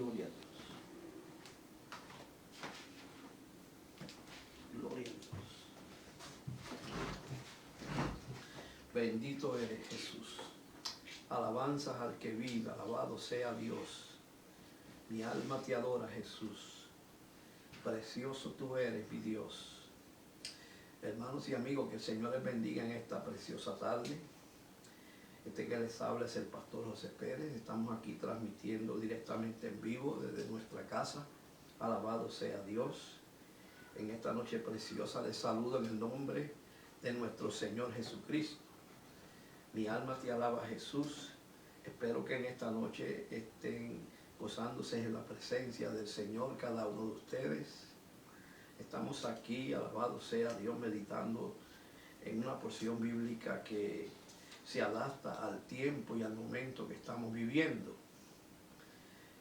Gloria a Dios. Gloria a Dios. Bendito eres, Jesús. Alabanzas al que vive, alabado sea Dios. Mi alma te adora, Jesús. Precioso tú eres, mi Dios. Hermanos y amigos, que el Señor les bendiga en esta preciosa tarde. Este que les habla es el pastor José Pérez. Estamos aquí transmitiendo directamente en vivo desde nuestra casa. Alabado sea Dios. En esta noche preciosa les saludo en el nombre de nuestro Señor Jesucristo. Mi alma te alaba, Jesús. Espero que en esta noche estén gozándose en la presencia del Señor cada uno de ustedes. Estamos aquí, alabado sea Dios, meditando en una porción bíblica que se adapta al tiempo y al momento que estamos viviendo.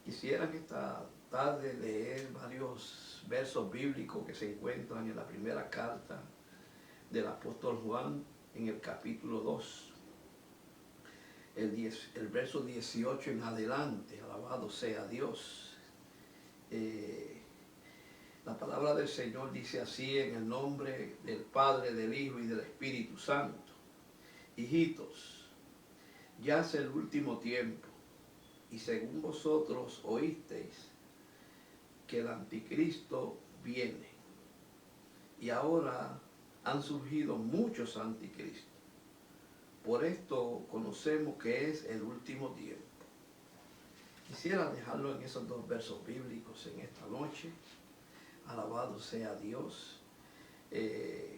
Quisiera en esta tarde leer varios versos bíblicos que se encuentran en la primera carta del apóstol Juan, en el capítulo 2. El verso 18 en adelante, alabado sea Dios. La palabra del Señor dice así: en el nombre del Padre, del Hijo y del Espíritu Santo. Hijitos, ya es el último tiempo, y según vosotros oísteis que el anticristo viene, y ahora han surgido muchos anticristos. Por esto conocemos que es el último tiempo. Quisiera dejarlo en esos dos versos bíblicos en esta noche. Alabado sea Dios.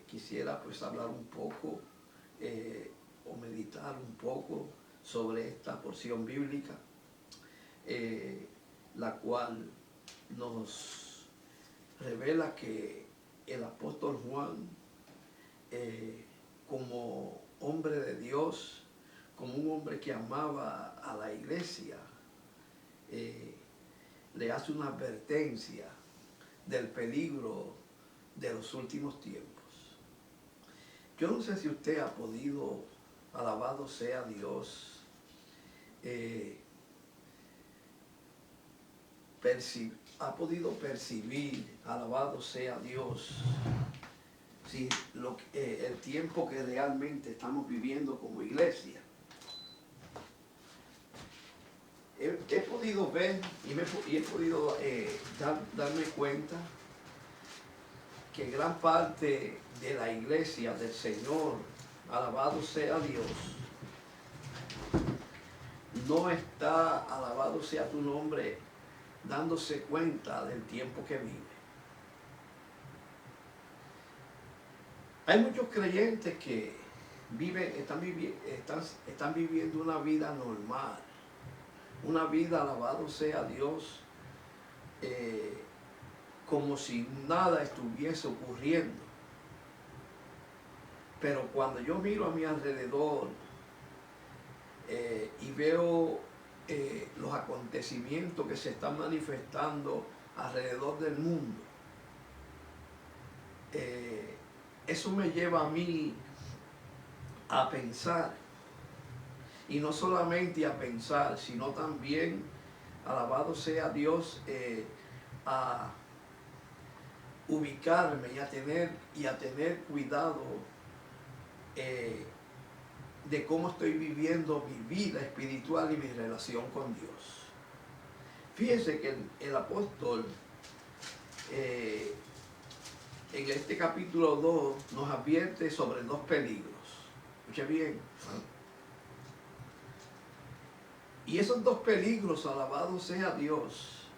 Quisiera pues hablar un poco o meditar un poco sobre esta porción bíblica, la cual nos revela que el apóstol Juan, como hombre de Dios, como un hombre que amaba a la iglesia, le hace una advertencia del peligro de los últimos tiempos. Yo no sé si usted ha podido, alabado sea Dios, ha podido percibir, alabado sea Dios, si el tiempo que realmente estamos viviendo como iglesia. He podido ver y he podido darme cuenta que gran parte de la iglesia del Señor, alabado sea Dios, no está, alabado sea tu nombre, dándose cuenta del tiempo que vive. Hay muchos creyentes que están viviendo una vida normal, una vida, alabado sea Dios, como si nada estuviese ocurriendo. Pero cuando yo miro a mi alrededor y veo los acontecimientos que se están manifestando alrededor del mundo, eso me lleva a mí a pensar, y no solamente a pensar, sino también, alabado sea Dios, a ubicarme y a tener cuidado de cómo estoy viviendo mi vida espiritual y mi relación con Dios. Fíjense que el apóstol en este capítulo 2 nos advierte sobre dos peligros. Escuche bien. Y esos dos peligros, alabado sea Dios,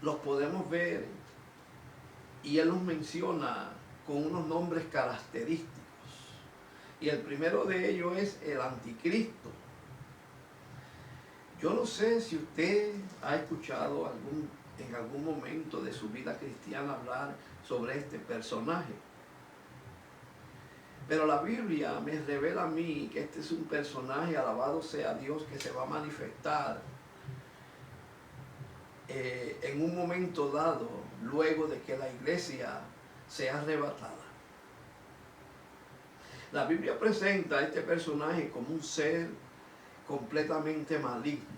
los podemos ver, y él los menciona con unos nombres característicos. Y el primero de ellos es el anticristo. Yo no sé si usted ha escuchado en algún momento de su vida cristiana hablar sobre este personaje. Pero la Biblia me revela a mí que este es un personaje, alabado sea Dios, que se va a manifestar en un momento dado, luego de que la iglesia sea arrebatada. La Biblia presenta a este personaje como un ser completamente maligno,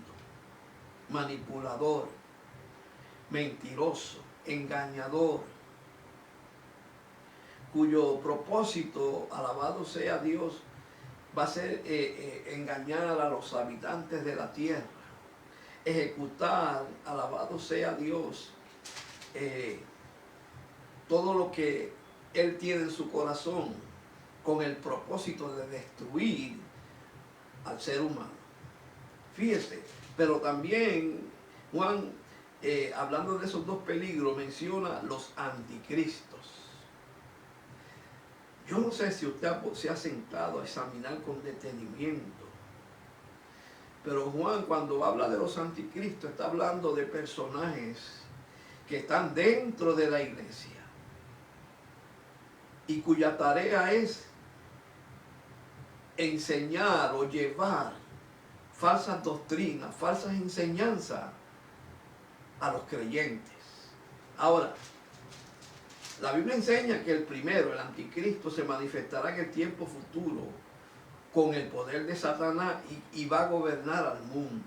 manipulador, mentiroso, engañador, cuyo propósito, alabado sea Dios, va a ser engañar a los habitantes de la tierra, ejecutar, alabado sea Dios, todo lo que Él tiene en su corazón con el propósito de destruir al ser humano. Fíjese, pero también Juan, hablando de esos dos peligros, menciona los anticristos. Yo no sé si usted se ha sentado a examinar con detenimiento, pero Juan, cuando habla de los anticristos, está hablando de personajes que están dentro de la iglesia y cuya tarea es enseñar o llevar falsas doctrinas, falsas enseñanzas a los creyentes. Ahora, la Biblia enseña que el primero, el anticristo, se manifestará en el tiempo futuro con el poder de Satanás y va a gobernar al mundo.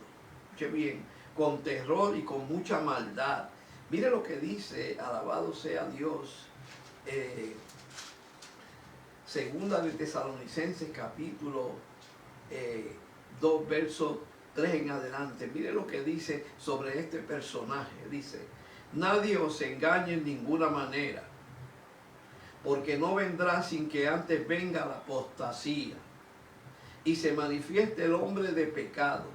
Escuche bien, con terror y con mucha maldad. Mire lo que dice, alabado sea Dios, segunda de Tesalonicenses capítulo 2, verso 3 en adelante. Mire lo que dice sobre este personaje. Dice: nadie os engañe en ninguna manera, porque no vendrá sin que antes venga la apostasía y se manifieste el hombre de pecado,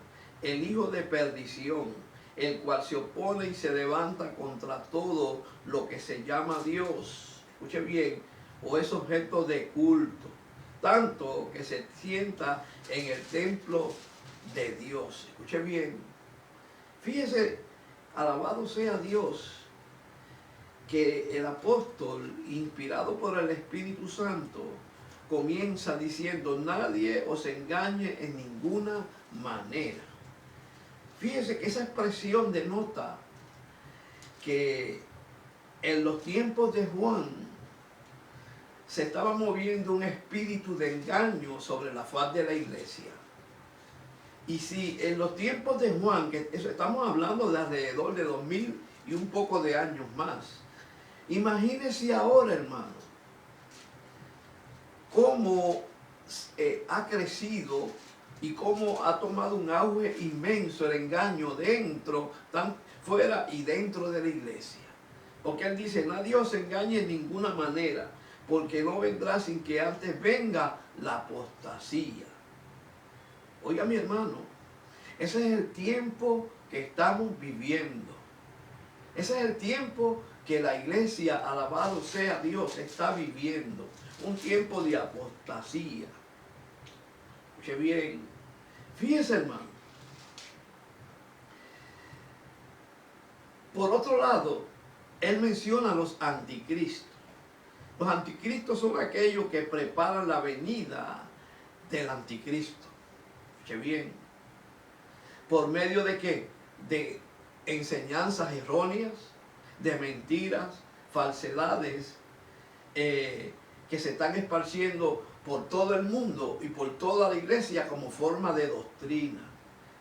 el hijo de perdición, el cual se opone y se levanta contra todo lo que se llama Dios. Escuche bien, o es objeto de culto, tanto que se sienta en el templo de Dios. Escuche bien, fíjese, alabado sea Dios, que el apóstol, inspirado por el Espíritu Santo, comienza diciendo: nadie os engañe en ninguna manera. Fíjese que esa expresión denota que en los tiempos de Juan se estaba moviendo un espíritu de engaño sobre la faz de la iglesia. Y si en los tiempos de Juan, que eso estamos hablando de alrededor de 2000 y un poco de años más, imagínese ahora, hermano, cómo ha crecido y cómo ha tomado un auge inmenso el engaño dentro, tan fuera y dentro de la iglesia. Porque él dice: nadie os engañe en ninguna manera, porque no vendrá sin que antes venga la apostasía. Oiga, mi hermano, ese es el tiempo que estamos viviendo. Ese es el tiempo que la iglesia, alabado sea Dios, está viviendo. Un tiempo de apostasía. Escuche bien. Fíjese, hermano. Por otro lado, él menciona a los anticristos. Los anticristos son aquellos que preparan la venida del anticristo. Escuche bien. ¿Por medio de qué? De enseñanzas erróneas, de mentiras, falsedades, que se están esparciendo por todo el mundo y por toda la iglesia como forma de doctrina.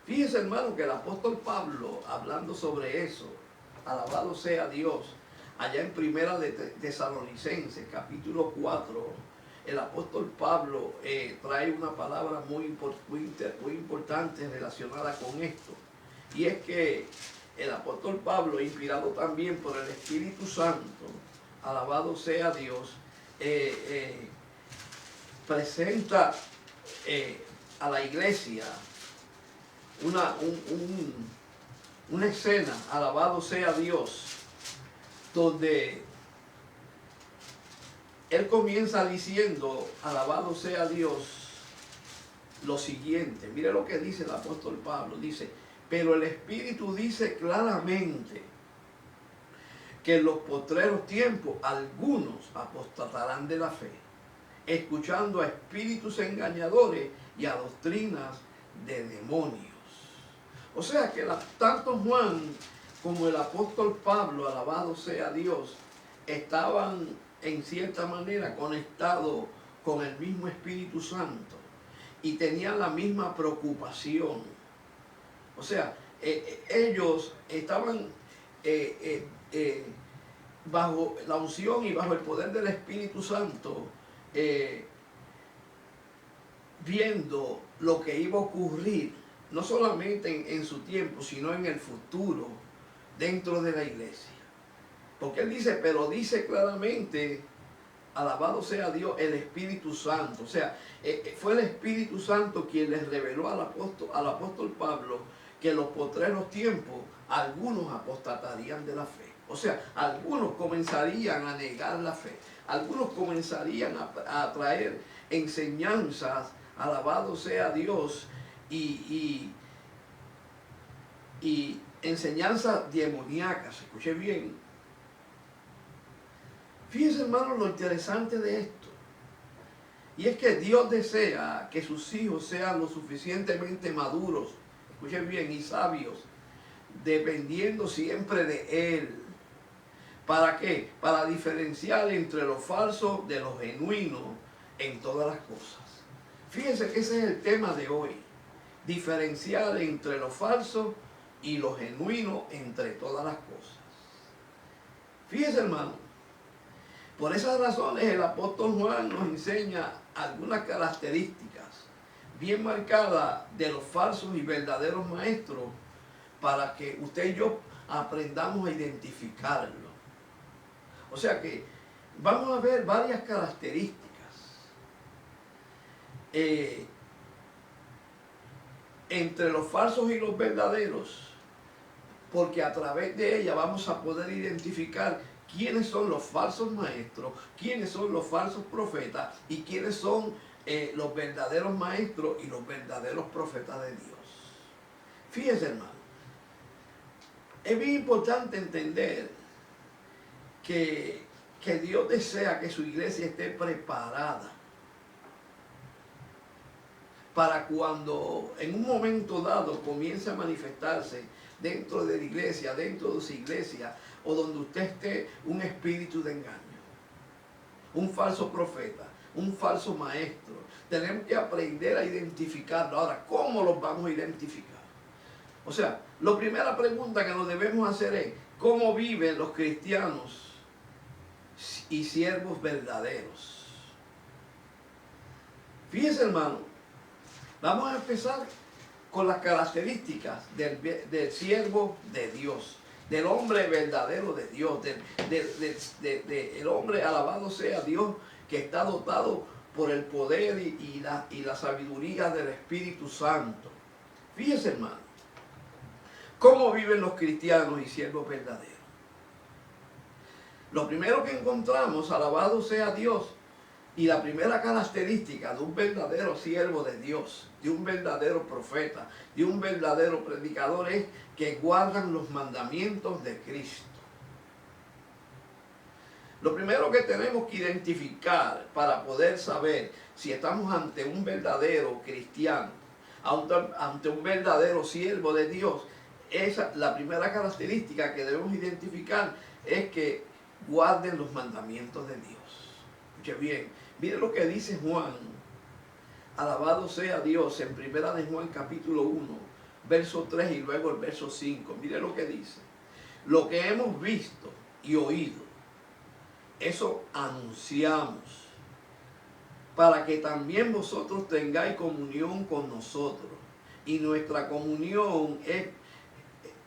Fíjese, hermano, que el apóstol Pablo, hablando sobre eso, alabado sea Dios, allá en primera de Tesalonicenses, capítulo 4, el apóstol Pablo trae una palabra muy importante relacionada con esto. Y es que el apóstol Pablo, inspirado también por el Espíritu Santo, alabado sea Dios, presenta a la iglesia una escena, alabado sea Dios, donde él comienza diciendo, alabado sea Dios, lo siguiente. Mire lo que dice el apóstol Pablo. Dice: pero el Espíritu dice claramente que en los postreros tiempos algunos apostatarán de la fe, escuchando a espíritus engañadores y a doctrinas de demonios. O sea que tanto Juan como el apóstol Pablo, alabado sea Dios, estaban en cierta manera conectados con el mismo Espíritu Santo y tenían la misma preocupación. O sea, ellos estaban bajo la unción y bajo el poder del Espíritu Santo, viendo lo que iba a ocurrir, no solamente en su tiempo, sino en el futuro, dentro de la iglesia. Porque él dice, pero dice claramente, alabado sea Dios, el Espíritu Santo. O sea, fue el Espíritu Santo quien les reveló al apóstol Pablo que en los postreros tiempos algunos apostatarían de la fe. O sea, algunos comenzarían a negar la fe. Algunos comenzarían a traer enseñanzas, alabado sea Dios, y enseñanzas demoníacas. Escuche bien. Fíjense, hermanos, lo interesante de esto. Y es que Dios desea que sus hijos sean lo suficientemente maduros, escuchen bien, y sabios, dependiendo siempre de Él. ¿Para qué? Para diferenciar entre lo falso de lo genuino en todas las cosas. Fíjense que ese es el tema de hoy. Diferenciar entre lo falso y lo genuino entre todas las cosas. Fíjense, hermano. Por esas razones el apóstol Juan nos enseña algunas características bien marcadas de los falsos y verdaderos maestros para que usted y yo aprendamos a identificarlo. O sea que vamos a ver varias características entre los falsos y los verdaderos, porque a través de ella vamos a poder identificar quiénes son los falsos maestros, quiénes son los falsos profetas y quiénes son los verdaderos maestros y los verdaderos profetas de Dios. Fíjense, hermano, es bien importante entender que Dios desea que su iglesia esté preparada para cuando en un momento dado comience a manifestarse dentro de la iglesia, dentro de su iglesia, o donde usted esté, un espíritu de engaño, un falso profeta, un falso maestro. Tenemos que aprender a identificarlo. Ahora, ¿cómo los vamos a identificar? O sea, la primera pregunta que nos debemos hacer es, ¿cómo viven los cristianos y siervos verdaderos? Fíjense, hermano, vamos a empezar con las características del siervo de Dios, del hombre verdadero de Dios, del hombre, alabado sea Dios, que está dotado por el poder y la sabiduría del Espíritu Santo. Fíjense, hermano, ¿cómo viven los cristianos y siervos verdaderos? Lo primero que encontramos, alabado sea Dios, y la primera característica de un verdadero siervo de Dios, de un verdadero profeta, de un verdadero predicador, es que guardan los mandamientos de Cristo. Lo primero que tenemos que identificar para poder saber si estamos ante un verdadero cristiano, ante un verdadero siervo de Dios, la primera característica que debemos identificar es que guarden los mandamientos de Dios. Escuche bien, mire lo que dice Juan, alabado sea Dios, en primera de Juan capítulo 1, verso 3 y luego el verso 5. Mire lo que dice: lo que hemos visto y oído, eso anunciamos, para que también vosotros tengáis comunión con nosotros. Y nuestra comunión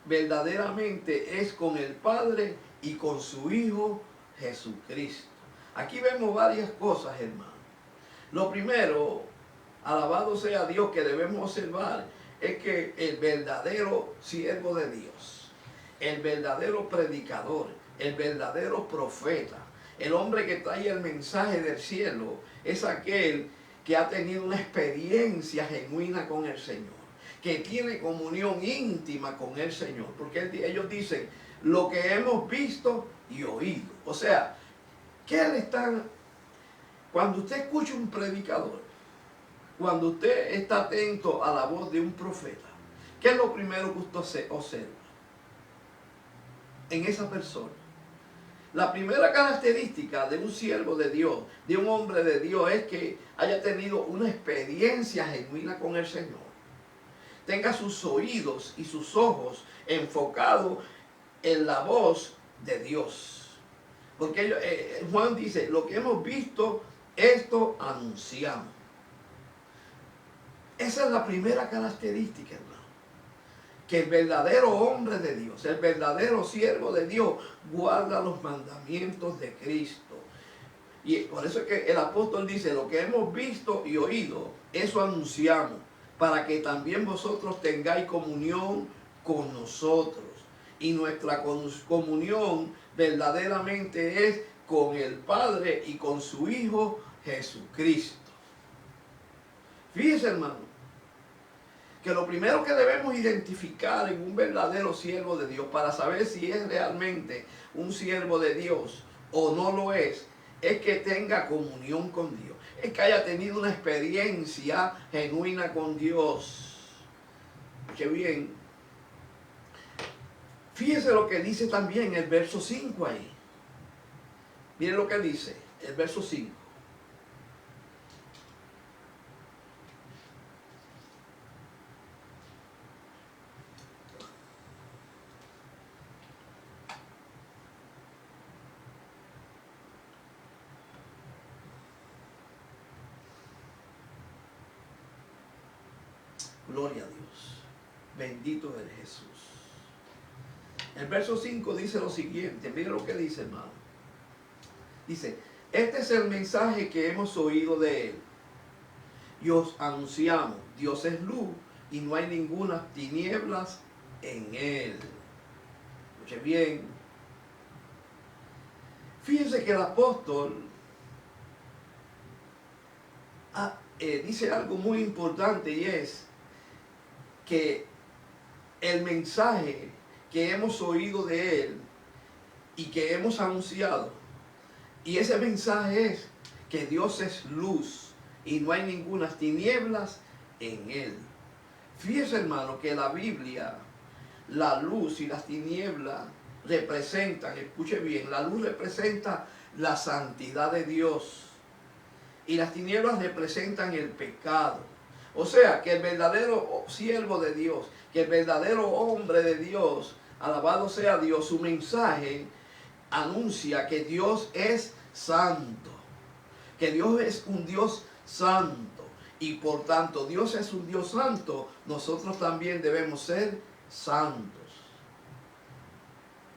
verdaderamente es con el Padre y con su Hijo Jesucristo. Aquí vemos varias cosas, hermano. Lo primero, alabado sea Dios, que debemos observar es que el verdadero siervo de Dios, el verdadero predicador, el verdadero profeta, el hombre que trae el mensaje del cielo, es aquel que ha tenido una experiencia genuina con el Señor, que tiene comunión íntima con el Señor, porque ellos dicen lo que hemos visto y oído. O sea, ¿qué le están? Cuando usted escucha un predicador, cuando usted está atento a la voz de un profeta, ¿qué es lo primero que usted observa en esa persona? La primera característica de un siervo de Dios, de un hombre de Dios, es que haya tenido una experiencia genuina con el Señor. tenga sus oídos y sus ojos enfocados en la voz de Dios. Porque Juan dice, lo que hemos visto, esto anunciamos. Esa es la primera característica, hermano. Que el verdadero hombre de Dios, el verdadero siervo de Dios, guarda los mandamientos de Cristo. Y por eso es que el apóstol dice, lo que hemos visto y oído, eso anunciamos, para que también vosotros tengáis comunión con nosotros. Y nuestra comunión verdaderamente es con el Padre y con su Hijo Jesucristo. Fíjese, hermano, que lo primero que debemos identificar en un verdadero siervo de Dios, para saber si es realmente un siervo de Dios o no lo es que tenga comunión con Dios, es que haya tenido una experiencia genuina con Dios. Qué bien. Fíjese lo que dice también el verso 5 ahí. Miren lo que dice el verso 5. Gloria a Dios. Bendito eres Jesús. El verso 5 dice lo siguiente. Miren lo que dice, hermano. Dice, este es el mensaje que hemos oído de Él. Y os anunciamos, Dios es luz y no hay ninguna tinieblas en Él. Escuche bien. Fíjense que el apóstol dice algo muy importante, y es que el mensaje que hemos oído de Él y que hemos anunciado, y ese mensaje es que Dios es luz y no hay ninguna tinieblas en Él. Fíjese, hermano, que la Biblia, la luz y las tinieblas representan, escuche bien, la luz representa la santidad de Dios y las tinieblas representan el pecado. O sea, que el verdadero siervo de Dios, que el verdadero hombre de Dios, alabado sea Dios, su mensaje anuncia que Dios es santo, que Dios es un Dios santo, y por tanto Dios es un Dios santo, nosotros también debemos ser santos.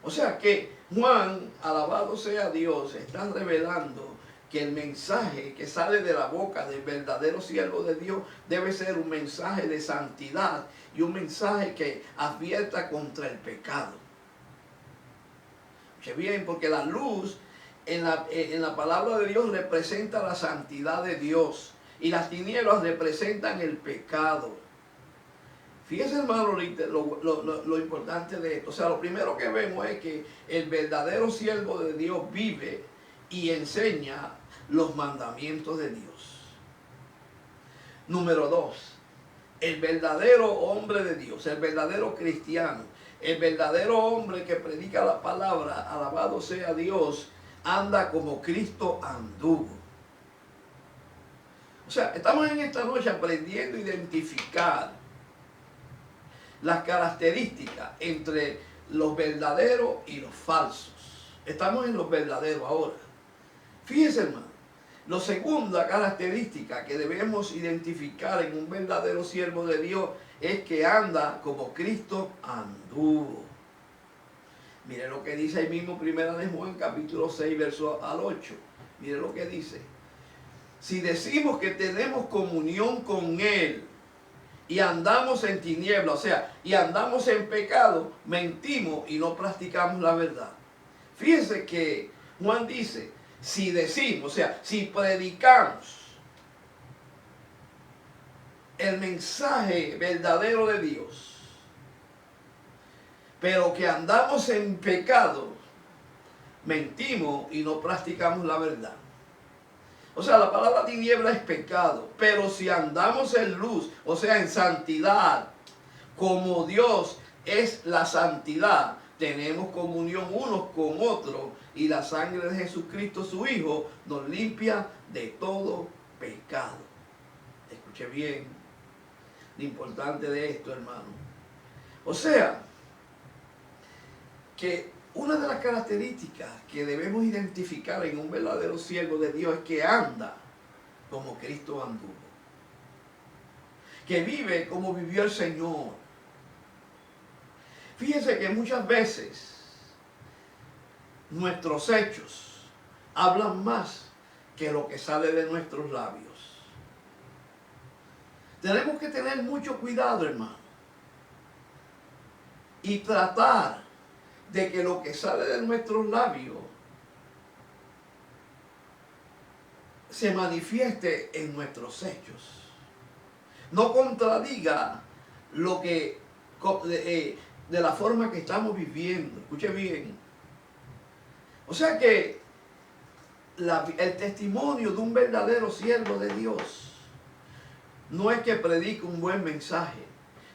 O sea que Juan, alabado sea Dios, está revelando que el mensaje que sale de la boca del verdadero siervo de Dios debe ser un mensaje de santidad y un mensaje que advierta contra el pecado. Escuche bien, porque la luz en la palabra de Dios representa la santidad de Dios y las tinieblas representan el pecado. Fíjese, hermano, lo importante de esto. O sea, lo primero que vemos es que el verdadero siervo de Dios vive y enseña los mandamientos de Dios. Número 2, el verdadero hombre de Dios, el verdadero cristiano, el verdadero hombre que predica la palabra, alabado sea Dios, anda como Cristo anduvo. O sea, estamos en esta noche aprendiendo a identificar las características entre los verdaderos y los falsos. Estamos en los verdaderos ahora. Fíjese, hermano, la segunda característica que debemos identificar en un verdadero siervo de Dios es que anda como Cristo anduvo. Mire lo que dice ahí mismo Primera de Juan, capítulo 6, verso al 8. Mire lo que dice. Si decimos que tenemos comunión con Él y andamos en tinieblas, o sea, y andamos en pecado, mentimos y no practicamos la verdad. Fíjense que Juan dice, si decimos, o sea, si predicamos el mensaje verdadero de Dios, pero que andamos en pecado, mentimos y no practicamos la verdad. O sea, la palabra tiniebla es pecado, pero si andamos en luz, o sea, en santidad, como Dios es la santidad, tenemos comunión unos con otros y la sangre de Jesucristo, su Hijo, nos limpia de todo pecado. Escuche bien. lo importante de esto, hermano. O sea, que una de las características que debemos identificar en un verdadero siervo de Dios es que anda como Cristo anduvo, que vive como vivió el Señor. Fíjense que muchas veces nuestros hechos hablan más que lo que sale de nuestros labios. Tenemos que tener mucho cuidado, hermano, y tratar de que lo que sale de nuestros labios se manifieste en nuestros hechos. No contradiga lo que de la forma que estamos viviendo. Escuche bien. O sea que el testimonio de un verdadero siervo de Dios no es que predique un buen mensaje,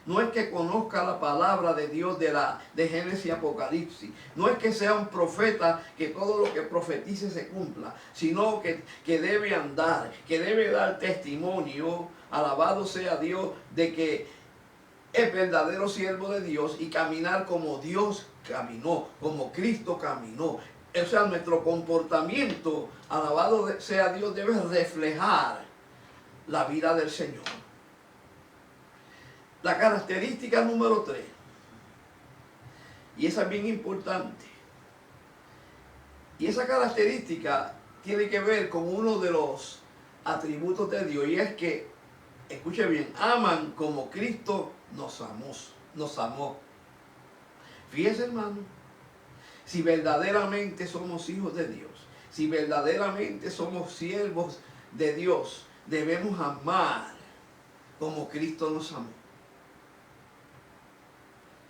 no es que conozca la palabra de Dios de Génesis y Apocalipsis, no es que sea un profeta que todo lo que profetice se cumpla, sino que debe andar, que debe dar testimonio, alabado sea Dios, de que es verdadero siervo de Dios y caminar como Dios caminó, como Cristo caminó. O sea, nuestro comportamiento, alabado sea Dios, debe reflejar la vida del Señor. La característica número 3, y esa es bien importante, y esa característica tiene que ver con uno de los atributos de Dios, y es que, escuche bien, aman como Cristo nos amó. Fíjese, hermano, si verdaderamente somos hijos de Dios, si verdaderamente somos siervos de Dios, debemos amar como Cristo nos amó.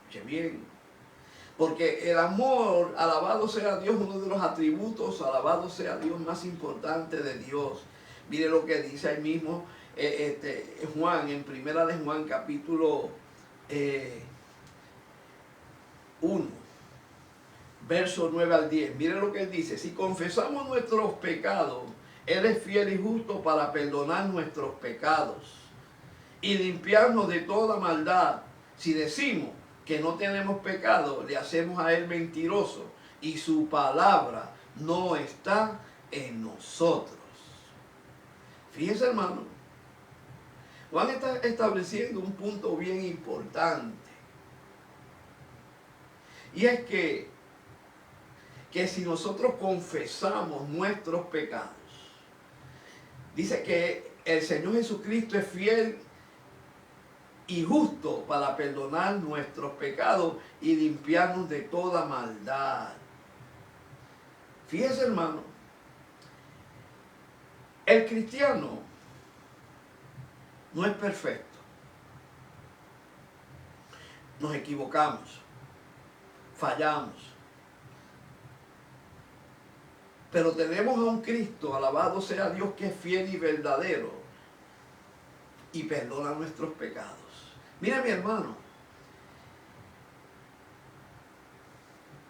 Escuche bien, porque el amor, alabado sea Dios, uno de los atributos, alabado sea Dios, más importantes de Dios. Mire lo que dice ahí mismo Juan, en primera de Juan, capítulo 1, verso 9 al 10. Mire lo que él dice: si confesamos nuestros pecados, Él es fiel y justo para perdonar nuestros pecados y limpiarnos de toda maldad. Si decimos que no tenemos pecado, le hacemos a Él mentiroso y su palabra no está en nosotros. Fíjese, hermano, Juan está estableciendo un punto bien importante, y es que si nosotros confesamos nuestros pecados, dice que el Señor Jesucristo es fiel y justo para perdonar nuestros pecados y limpiarnos de toda maldad. Fíjese, hermano, el cristiano no es perfecto. Nos equivocamos, fallamos. Pero tenemos a un Cristo, alabado sea Dios, que es fiel y verdadero y perdona nuestros pecados. Mira, mi hermano,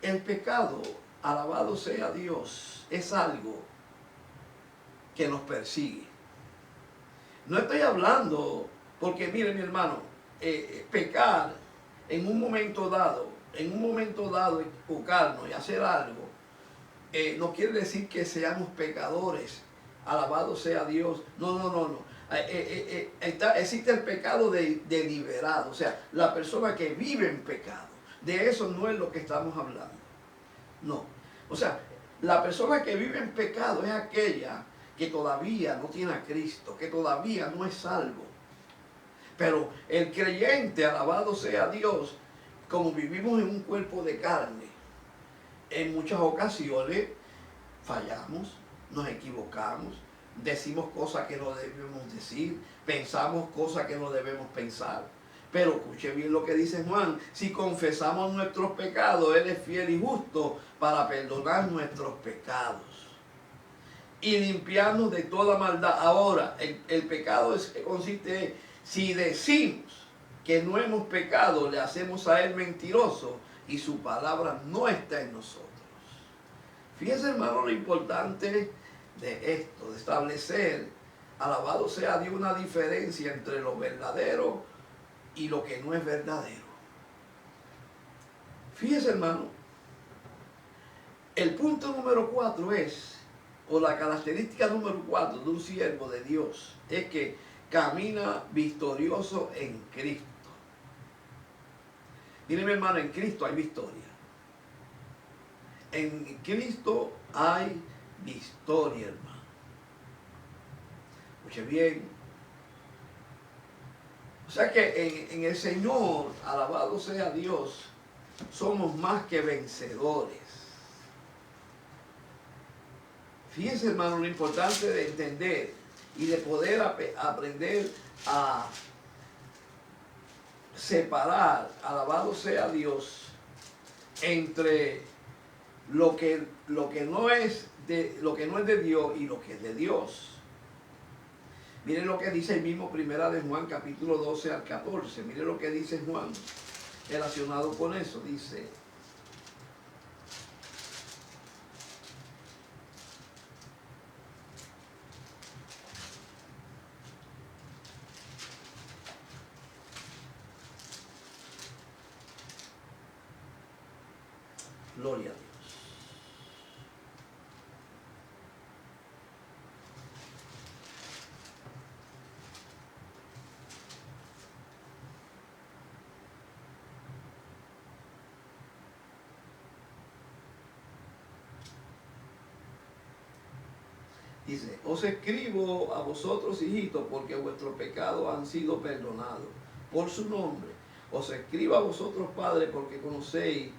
el pecado, alabado sea Dios, es algo que nos persigue. No estoy hablando, porque mire, mi hermano, pecar en un momento dado, equivocarnos y hacer algo, no quiere decir que seamos pecadores. Alabado sea Dios. No. Existe el pecado deliberado, o sea, la persona que vive en pecado. De eso no es lo que estamos hablando. No. O sea, la persona que vive en pecado es aquella que todavía no tiene a Cristo, que todavía no es salvo. Pero el creyente, alabado sea Dios, como vivimos en un cuerpo de carne, en muchas ocasiones fallamos, nos equivocamos, decimos cosas que no debemos decir, pensamos cosas que no debemos pensar. Pero escuche bien lo que dice Juan: si confesamos nuestros pecados, Él es fiel y justo para perdonar nuestros pecados y limpiarnos de toda maldad. Ahora, el pecado consiste en, si decimos que no hemos pecado, le hacemos a Él mentiroso y su palabra no está en nosotros. Fíjense, hermano, lo importante de esto, de establecer, alabado sea Dios, una diferencia entre lo verdadero y lo que no es verdadero. Fíjese, hermano, el punto número 4 es, o la característica número 4 de un siervo de Dios, es que camina victorioso en Cristo. Mire, mi hermano, en Cristo hay victoria. En Cristo hay victoria, hermano. Escuche bien. O sea que en el Señor, alabado sea Dios, somos más que vencedores. Fíjense, hermano, lo importante de entender y de poder aprender a separar, alabado sea Dios, entre lo que no es de Dios y lo que es de Dios. Miren lo que dice el mismo Primera de Juan, capítulo 12 al 14. Miren lo que dice Juan relacionado con eso. Dice: gloria a Dios. Dice: os escribo a vosotros, hijitos, porque vuestros pecados han sido perdonados por su nombre. Os escribo a vosotros, padres, porque conocéis,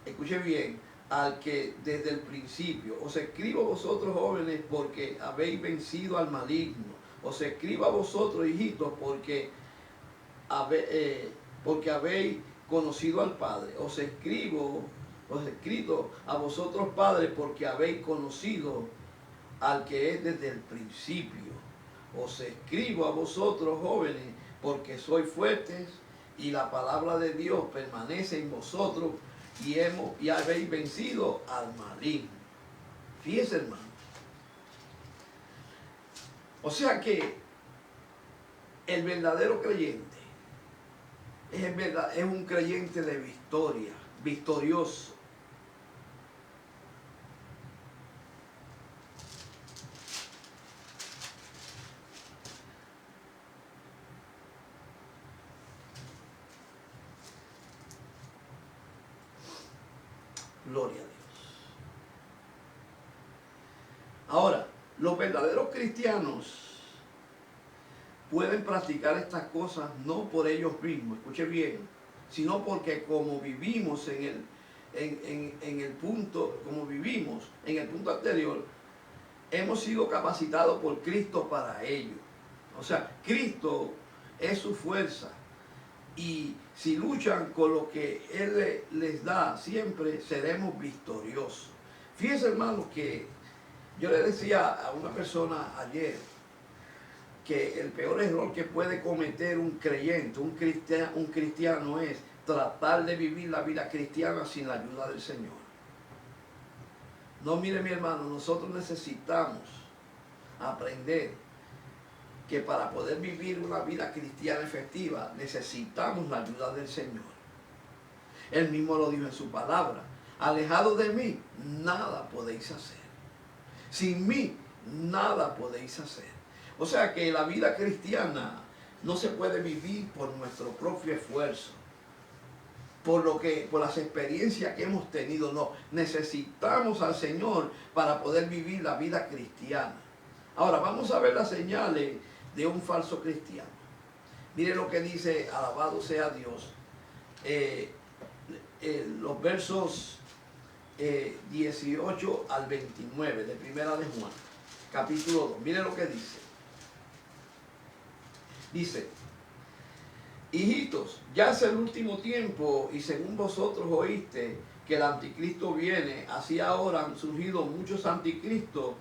escuche bien, al que desde el principio. Os escribo a vosotros, jóvenes, porque habéis vencido al maligno. Os escribo a vosotros, hijitos, porque habéis conocido al Padre. Os escrito a vosotros, padres, porque habéis conocido al que es desde el principio. Os escribo a vosotros, jóvenes, porque sois fuertes y la palabra de Dios permanece en vosotros y habéis vencido al maligno. Fíjese, hermano. O sea que el verdadero creyente es un creyente de victoria, victorioso. Gloria a Dios. Ahora, los verdaderos cristianos pueden practicar estas cosas no por ellos mismos, escuche bien, sino porque como vivimos en el punto anterior, hemos sido capacitados por Cristo para ello. O sea, Cristo es su fuerza. Y si luchan con lo que Él les da, siempre seremos victoriosos. Fíjense, hermanos, que yo le decía a una persona ayer que el peor error que puede cometer un creyente, un cristiano, es tratar de vivir la vida cristiana sin la ayuda del Señor. No, mire, mi hermano, nosotros necesitamos aprender que para poder vivir una vida cristiana efectiva necesitamos la ayuda del Señor. Él mismo lo dijo en su palabra: alejado de mí, nada podéis hacer. Sin mí, nada podéis hacer. O sea que la vida cristiana no se puede vivir por nuestro propio esfuerzo, por las experiencias que hemos tenido. No, necesitamos al Señor para poder vivir la vida cristiana. Ahora vamos a ver las señales de un falso cristiano. Mire lo que dice, alabado sea Dios, los versos 18 al 29 de Primera de Juan, capítulo 2. Mire lo que dice. Dice: hijitos, ya es el último tiempo, y según vosotros oíste que el anticristo viene, así ahora han surgido muchos anticristos.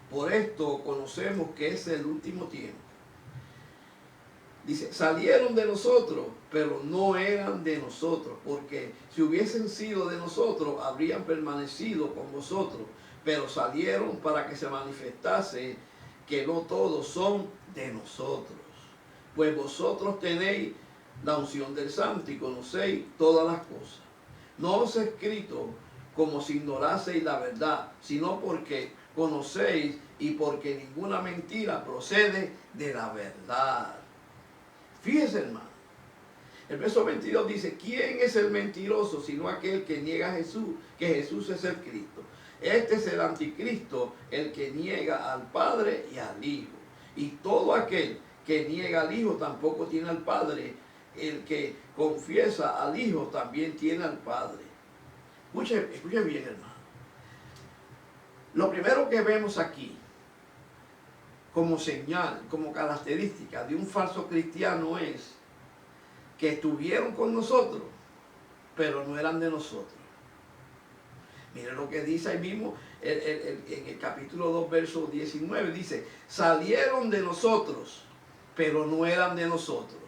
Por esto conocemos que es el último tiempo. Dice: salieron de nosotros, pero no eran de nosotros, porque si hubiesen sido de nosotros, habrían permanecido con vosotros, pero salieron para que se manifestase que no todos son de nosotros. Pues vosotros tenéis la unción del santo y conocéis todas las cosas. No os he escrito como si ignoraseis la verdad, sino porque conocéis y porque ninguna mentira procede de la verdad. Fíjese, hermano. El verso 22 dice, ¿quién es el mentiroso sino aquel que niega a Jesús, que Jesús es el Cristo? Este es el anticristo, el que niega al Padre y al Hijo. Y todo aquel que niega al Hijo tampoco tiene al Padre. El que confiesa al Hijo también tiene al Padre. Escuche bien, hermano. Lo primero que vemos aquí, como señal, como característica de un falso cristiano es que estuvieron con nosotros, pero no eran de nosotros. Miren lo que dice ahí mismo en el capítulo 2, verso 19, dice, salieron de nosotros, pero no eran de nosotros.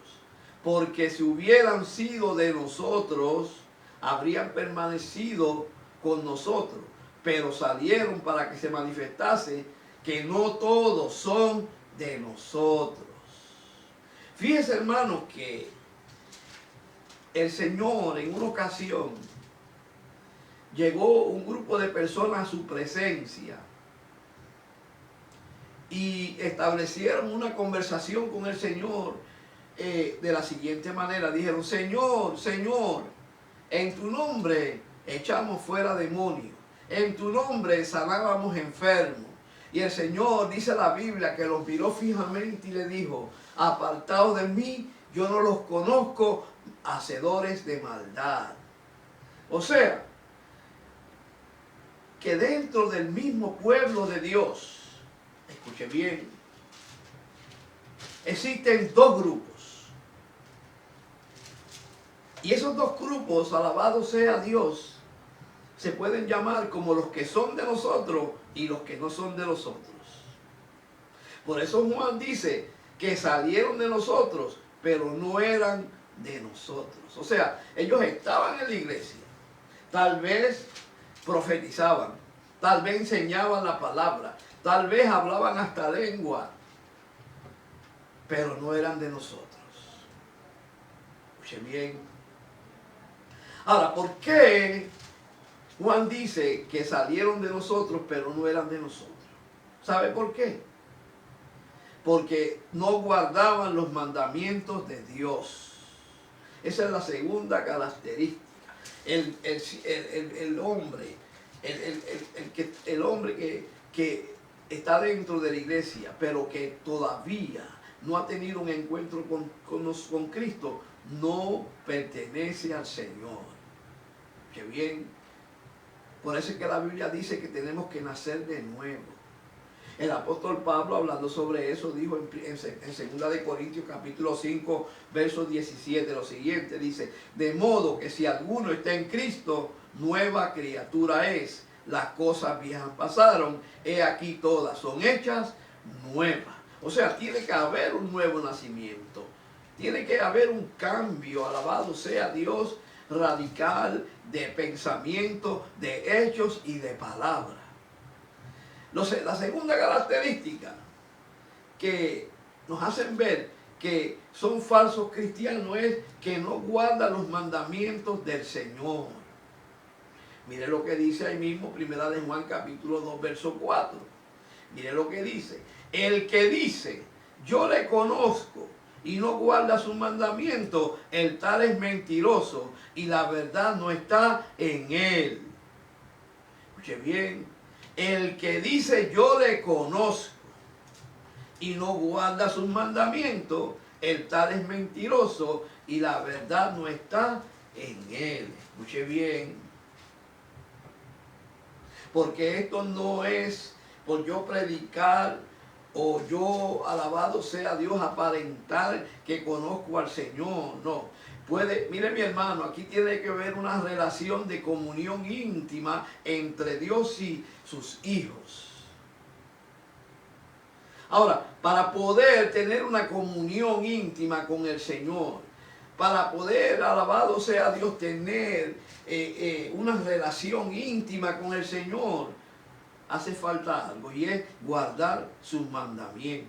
Porque si hubieran sido de nosotros, habrían permanecido con nosotros. Pero salieron para que se manifestase que no todos son de nosotros. Fíjese, hermano, que el Señor en una ocasión llegó un grupo de personas a su presencia y establecieron una conversación con el Señor de la siguiente manera. Dijeron, Señor, Señor, en tu nombre echamos fuera demonios, en tu nombre sanábamos enfermos. Y el Señor, dice la Biblia, que los miró fijamente y le dijo, apartados de mí, yo no los conozco, hacedores de maldad. O sea, que dentro del mismo pueblo de Dios, escuche bien, existen dos grupos. Y esos dos grupos, alabado sea Dios, se pueden llamar como los que son de nosotros y los que no son de nosotros. Por eso Juan dice que salieron de nosotros, pero no eran de nosotros. O sea, ellos estaban en la iglesia, tal vez profetizaban, tal vez enseñaban la palabra, tal vez hablaban hasta lengua, pero no eran de nosotros. Escuchen bien. Ahora, ¿por qué Juan dice que salieron de nosotros, pero no eran de nosotros? ¿Sabe por qué? Porque no guardaban los mandamientos de Dios. Esa es la segunda característica. El hombre, el hombre que está dentro de la iglesia, pero que todavía no ha tenido un encuentro con Cristo, no pertenece al Señor. Qué bien. Por eso es que la Biblia dice que tenemos que nacer de nuevo. El apóstol Pablo, hablando sobre eso, dijo en 2 de Corintios capítulo 5, verso 17, lo siguiente, dice, de modo que si alguno está en Cristo, nueva criatura es. Las cosas viejas pasaron, he aquí todas son hechas nuevas. O sea, tiene que haber un nuevo nacimiento. Tiene que haber un cambio, alabado sea Dios, radical de pensamiento, de hechos y de palabra. La segunda característica que nos hacen ver que son falsos cristianos es que no guardan los mandamientos del Señor. Mire lo que dice ahí mismo, primera de Juan capítulo 2, verso 4. Mire lo que dice. El que dice, yo le conozco y no guarda sus mandamientos, el tal es mentiroso y la verdad no está en él. Escuche bien. El que dice yo le conozco y no guarda sus mandamientos, el tal es mentiroso y la verdad no está en él. Escuche bien. Porque esto no es por yo predicar o yo, alabado sea Dios, aparentar que conozco al Señor. No. Mire mi hermano, aquí tiene que haber una relación de comunión íntima entre Dios y sus hijos. Ahora, para poder tener una comunión íntima con el Señor, para poder, alabado sea Dios, tener una relación íntima con el Señor, hace falta algo y es guardar sus mandamientos.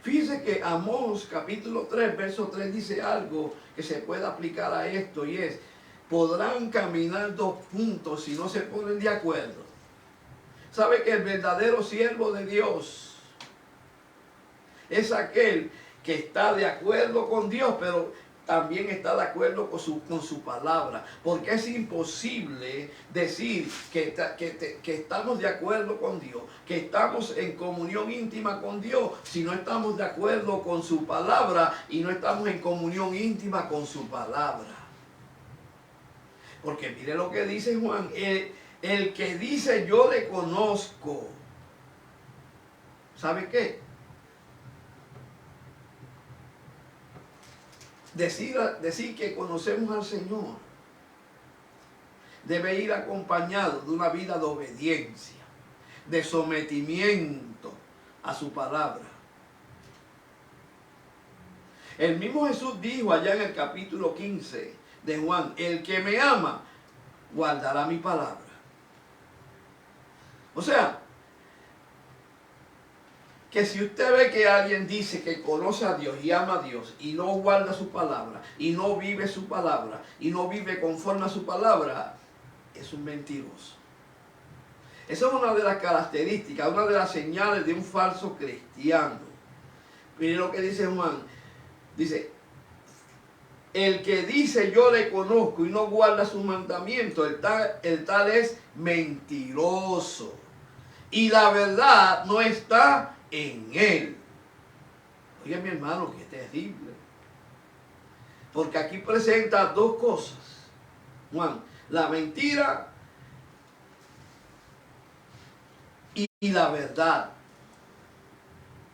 Fíjese que Amós capítulo 3, verso 3 dice algo que se puede aplicar a esto y es, podrán caminar dos juntos si no se ponen de acuerdo. ¿Sabe que el verdadero siervo de Dios es aquel que está de acuerdo con Dios, pero también está de acuerdo con su palabra? Porque es imposible decir que estamos de acuerdo con Dios, que estamos en comunión íntima con Dios, si no estamos de acuerdo con su palabra y no estamos en comunión íntima con su palabra. Porque mire lo que dice Juan, el que dice yo le conozco, ¿sabe qué? Decir que conocemos al Señor debe ir acompañado de una vida de obediencia, de sometimiento a su palabra. El mismo Jesús dijo allá en el capítulo 15 de Juan, el que me ama guardará mi palabra. O sea, que si usted ve que alguien dice que conoce a Dios y ama a Dios y no guarda su palabra y no vive su palabra y no vive conforme a su palabra, es un mentiroso. Esa es una de las características, una de las señales de un falso cristiano. Mire lo que dice Juan. Dice, el que dice yo le conozco y no guarda sus mandamientos, el tal es mentiroso. Y la verdad no está en él. Oye, mi hermano, qué terrible. Porque aquí presenta dos cosas, Juan, la mentira y la verdad.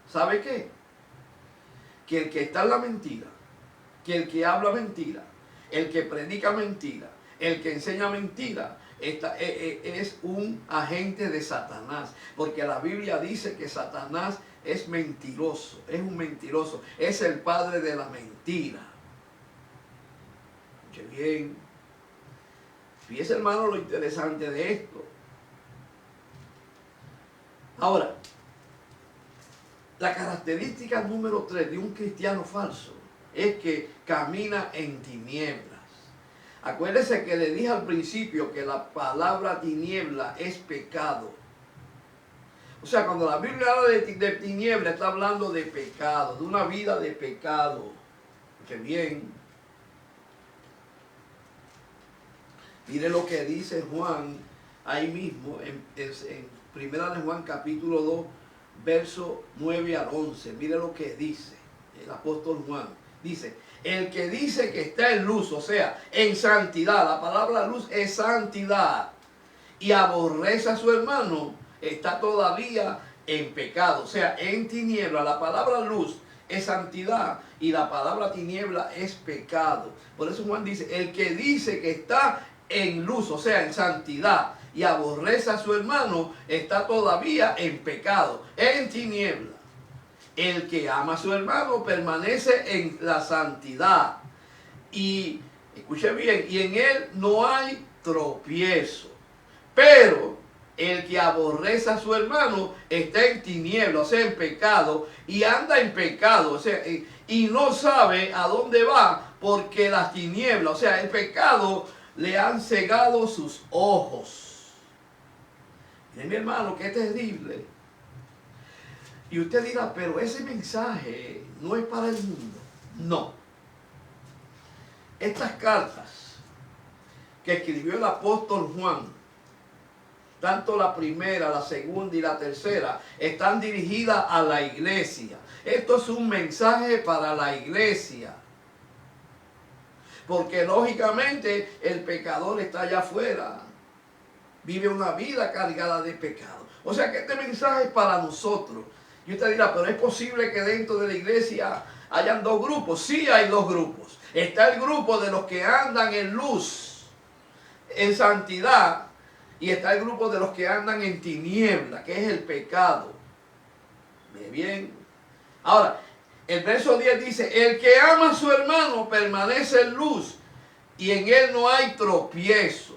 ¿Sabe qué? Que el que está en la mentira, que el que habla mentira, el que predica mentira, el que enseña mentira, es un agente de Satanás, porque la Biblia dice que Satanás es mentiroso, es un mentiroso, es el padre de la mentira. Escuche bien, fíjese hermano lo interesante de esto. Ahora, la característica número 3 de un cristiano falso es que camina en tinieblas. Acuérdese que le dije al principio que la palabra tiniebla es pecado. O sea, cuando la Biblia habla de tiniebla, está hablando de pecado, de una vida de pecado. Que bien. Mire lo que dice Juan ahí mismo, en 1 de Juan capítulo 2, verso 9 al 11. Mire lo que dice el apóstol Juan. Dice, el que dice que está en luz, o sea, en santidad, la palabra luz es santidad, y aborrece a su hermano, está todavía en pecado, o sea, en tiniebla. La palabra luz es santidad y la palabra tiniebla es pecado. Por eso Juan dice, el que dice que está en luz, o sea, en santidad, y aborrece a su hermano, está todavía en pecado, en tiniebla. El que ama a su hermano permanece en la santidad. Y, escuche bien, y en él no hay tropiezo. Pero el que aborrece a su hermano está en tiniebla, o sea, en pecado, y anda en pecado, o sea, y no sabe a dónde va, porque las tinieblas, o sea, el pecado, le han cegado sus ojos. Miren, mi hermano, qué terrible. Y usted dirá, pero ese mensaje no es para el mundo. No. Estas cartas que escribió el apóstol Juan, tanto la primera, la segunda y la tercera, están dirigidas a la iglesia. Esto es un mensaje para la iglesia. Porque lógicamente el pecador está allá afuera. Vive una vida cargada de pecado. O sea que este mensaje es para nosotros. Y usted dirá, pero es posible que dentro de la iglesia hayan dos grupos. Sí hay dos grupos. Está el grupo de los que andan en luz, en santidad, y está el grupo de los que andan en tiniebla, que es el pecado. ¿Ve bien? Ahora, el verso 10 dice, el que ama a su hermano permanece en luz, y en él no hay tropiezo.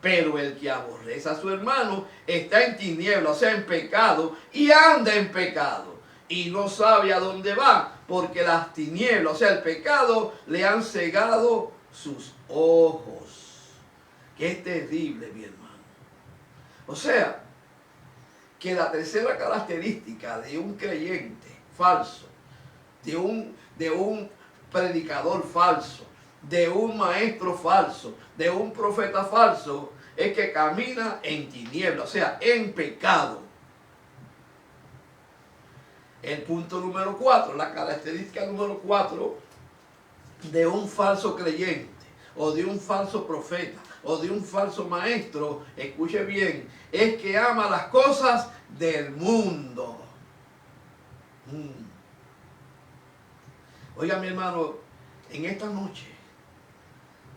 Pero el que aborrece a su hermano está en tiniebla, o sea, en pecado, y anda en pecado. y no sabe a dónde va, porque las tinieblas, o sea, el pecado, le han cegado sus ojos. Qué terrible, mi hermano. O sea, que la tercera característica de un creyente falso, de un predicador falso, de un maestro falso, de un profeta falso, es que camina en tinieblas, o sea, en pecado. El punto número 4, la característica número 4 de un falso creyente, o de un falso profeta, o de un falso maestro, escuche bien, es que ama las cosas del mundo. Oiga, mi hermano, en esta noche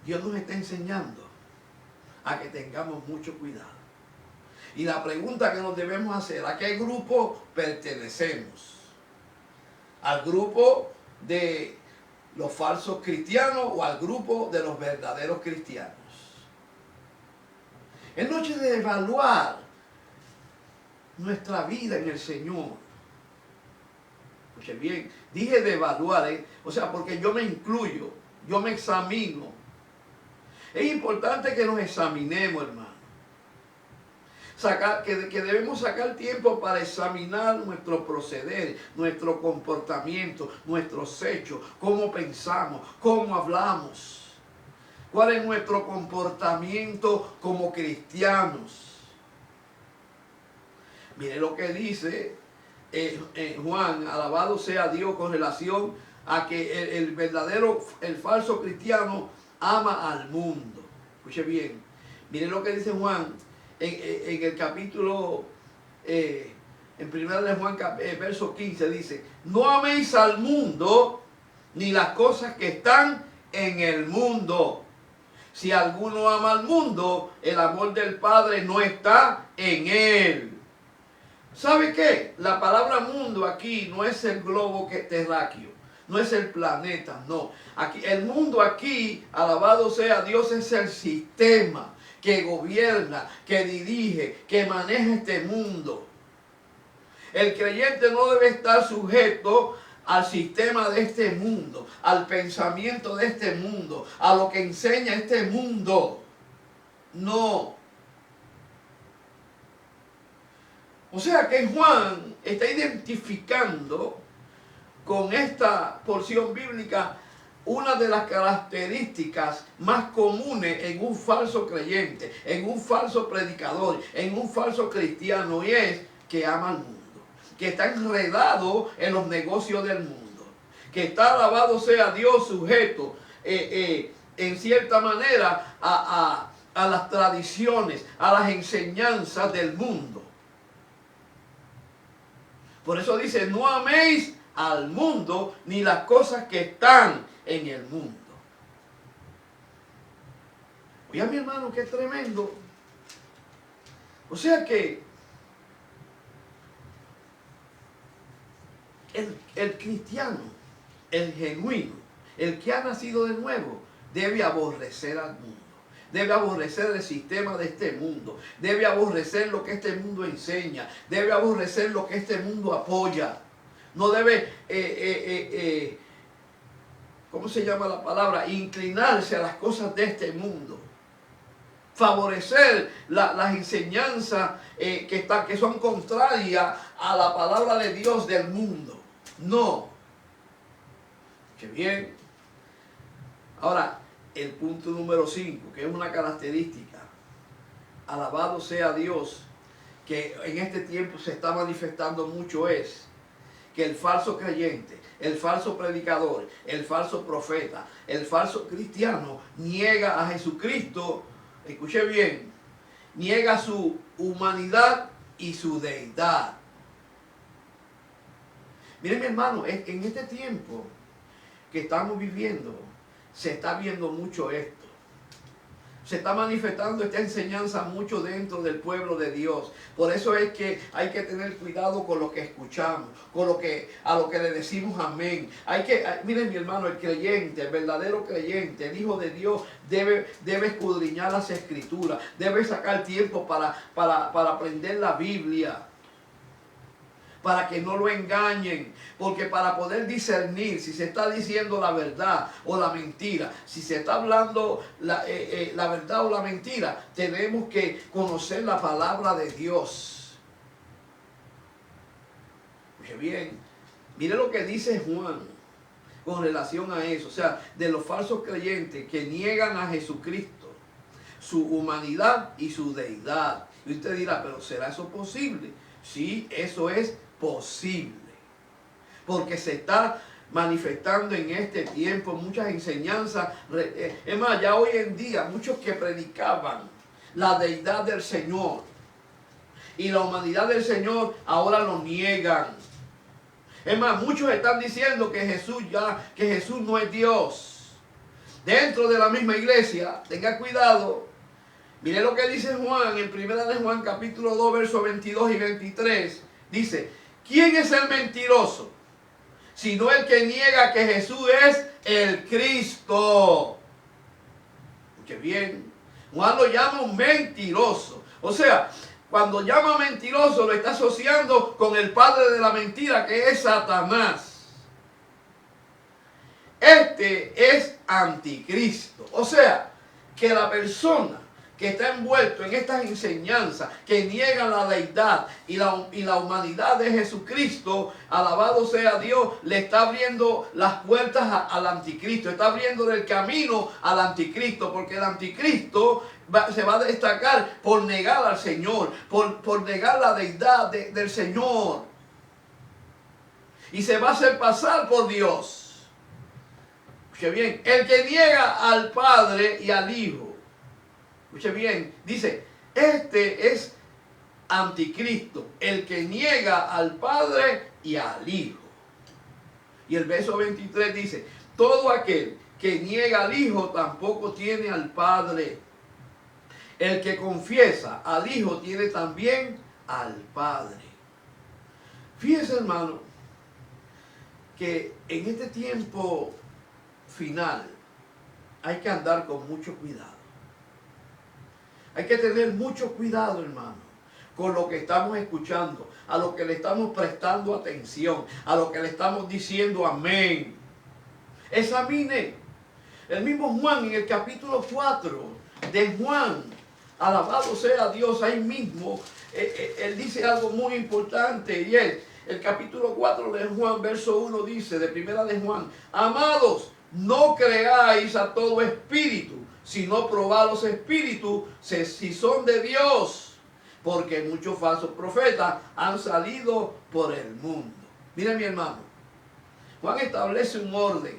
Dios nos está enseñando a que tengamos mucho cuidado. Y la pregunta que nos debemos hacer, ¿a qué grupo pertenecemos? ¿Al grupo de los falsos cristianos o al grupo de los verdaderos cristianos? Es noche de evaluar nuestra vida en el Señor. Escuche bien, dije de evaluar, o sea, porque yo me incluyo, yo me examino. Es importante que nos examinemos, hermano. Que debemos sacar tiempo para examinar nuestro proceder, nuestro comportamiento, nuestros hechos, cómo pensamos, cómo hablamos. ¿Cuál es nuestro comportamiento como cristianos? Mire lo que dice Juan, alabado sea Dios, con relación a que el falso cristiano ama al mundo. Escuche bien, mire lo que dice Juan en el capítulo, en 1 de Juan, verso 15, dice: no améis al mundo ni las cosas que están en el mundo. Si alguno ama al mundo, el amor del Padre no está en él. ¿Sabe qué? La palabra mundo aquí no es el globo terráqueo, no es el planeta, no. Aquí, el mundo aquí, alabado sea Dios, es el sistema que gobierna, que dirige, que maneja este mundo. El creyente no debe estar sujeto al sistema de este mundo, al pensamiento de este mundo, a lo que enseña este mundo. No. O sea que Juan está identificando con esta porción bíblica una de las características más comunes en un falso creyente, en un falso predicador, en un falso cristiano, y es que ama al mundo, que está enredado en los negocios del mundo, que está, alabado sea Dios, sujeto en cierta manera a las tradiciones, a las enseñanzas del mundo. Por eso dice: no améis al mundo ni las cosas que están en el mundo. Oiga, mi hermano, qué tremendo. O sea que el cristiano, el genuino, el que ha nacido de nuevo, debe aborrecer al mundo. Debe aborrecer el sistema de este mundo. Debe aborrecer lo que este mundo enseña. Debe aborrecer lo que este mundo apoya. No debe, ¿cómo se llama la palabra? Inclinarse a las cosas de este mundo. Favorecer las enseñanzas que son contrarias a la palabra de Dios del mundo. No. Qué bien. Ahora, el punto número 5, que es una característica, alabado sea Dios, que en este tiempo se está manifestando mucho, es que el falso creyente, el falso predicador, el falso profeta, el falso cristiano niega a Jesucristo. Escuche bien, niega su humanidad y su deidad. Miren, mi hermano, en este tiempo que estamos viviendo, se está viendo mucho esto. Se está manifestando esta enseñanza mucho dentro del pueblo de Dios. Por eso es que hay que tener cuidado con lo que escuchamos, a lo que le decimos amén. Miren, mi hermano, el creyente, el verdadero creyente, el hijo de Dios debe escudriñar las escrituras, debe sacar tiempo para aprender la Biblia, para que no lo engañen. Porque para poder discernir si se está diciendo la verdad o la mentira, si se está hablando la verdad o la mentira, tenemos que conocer la palabra de Dios. Muy bien, mire lo que dice Juan con relación a eso. O sea, de los falsos creyentes que niegan a Jesucristo, su humanidad y su deidad. Y usted dirá, pero ¿será eso posible? Sí, eso es posible. Porque se está manifestando en este tiempo muchas enseñanzas. Es más, ya hoy en día muchos que predicaban la deidad del Señor y la humanidad del Señor ahora lo niegan. Es más, muchos están diciendo que Jesús no es Dios. Dentro de la misma iglesia, tenga cuidado. Mire lo que dice Juan en 1 de Juan capítulo 2, versos 22 y 23. Dice, ¿quién es el mentiroso? Sino el que niega que Jesús es el Cristo. Escuche bien. Juan lo llama un mentiroso. O sea, cuando llama mentiroso lo está asociando con el padre de la mentira, que es Satanás. Este es anticristo. O sea, que la persona que está envuelto en estas enseñanzas que niegan la deidad y la humanidad de Jesucristo, alabado sea Dios, le está abriendo las puertas al anticristo, está abriendo el camino al anticristo, porque el anticristo se va a destacar por negar al Señor, por negar la deidad del Señor, y se va a hacer pasar por Dios. Escuche bien, el que niega al Padre y al Hijo. Escuche bien, dice, este es anticristo, el que niega al Padre y al Hijo. Y el verso 23 dice, todo aquel que niega al Hijo tampoco tiene al Padre. El que confiesa al Hijo tiene también al Padre. Fíjese, hermano, que en este tiempo final hay que andar con mucho cuidado. Hay que tener mucho cuidado, hermano, con lo que estamos escuchando, a lo que le estamos prestando atención, a lo que le estamos diciendo amén. Examine. El mismo Juan en el capítulo 4 de Juan, alabado sea Dios, ahí mismo, él dice algo muy importante, y es, el capítulo 4 de Juan, verso 1 dice, de primera de Juan, amados, no creáis a todo espíritu, sino probad los espíritus si son de Dios, porque muchos falsos profetas han salido por el mundo. Miren, mi hermano, Juan establece un orden,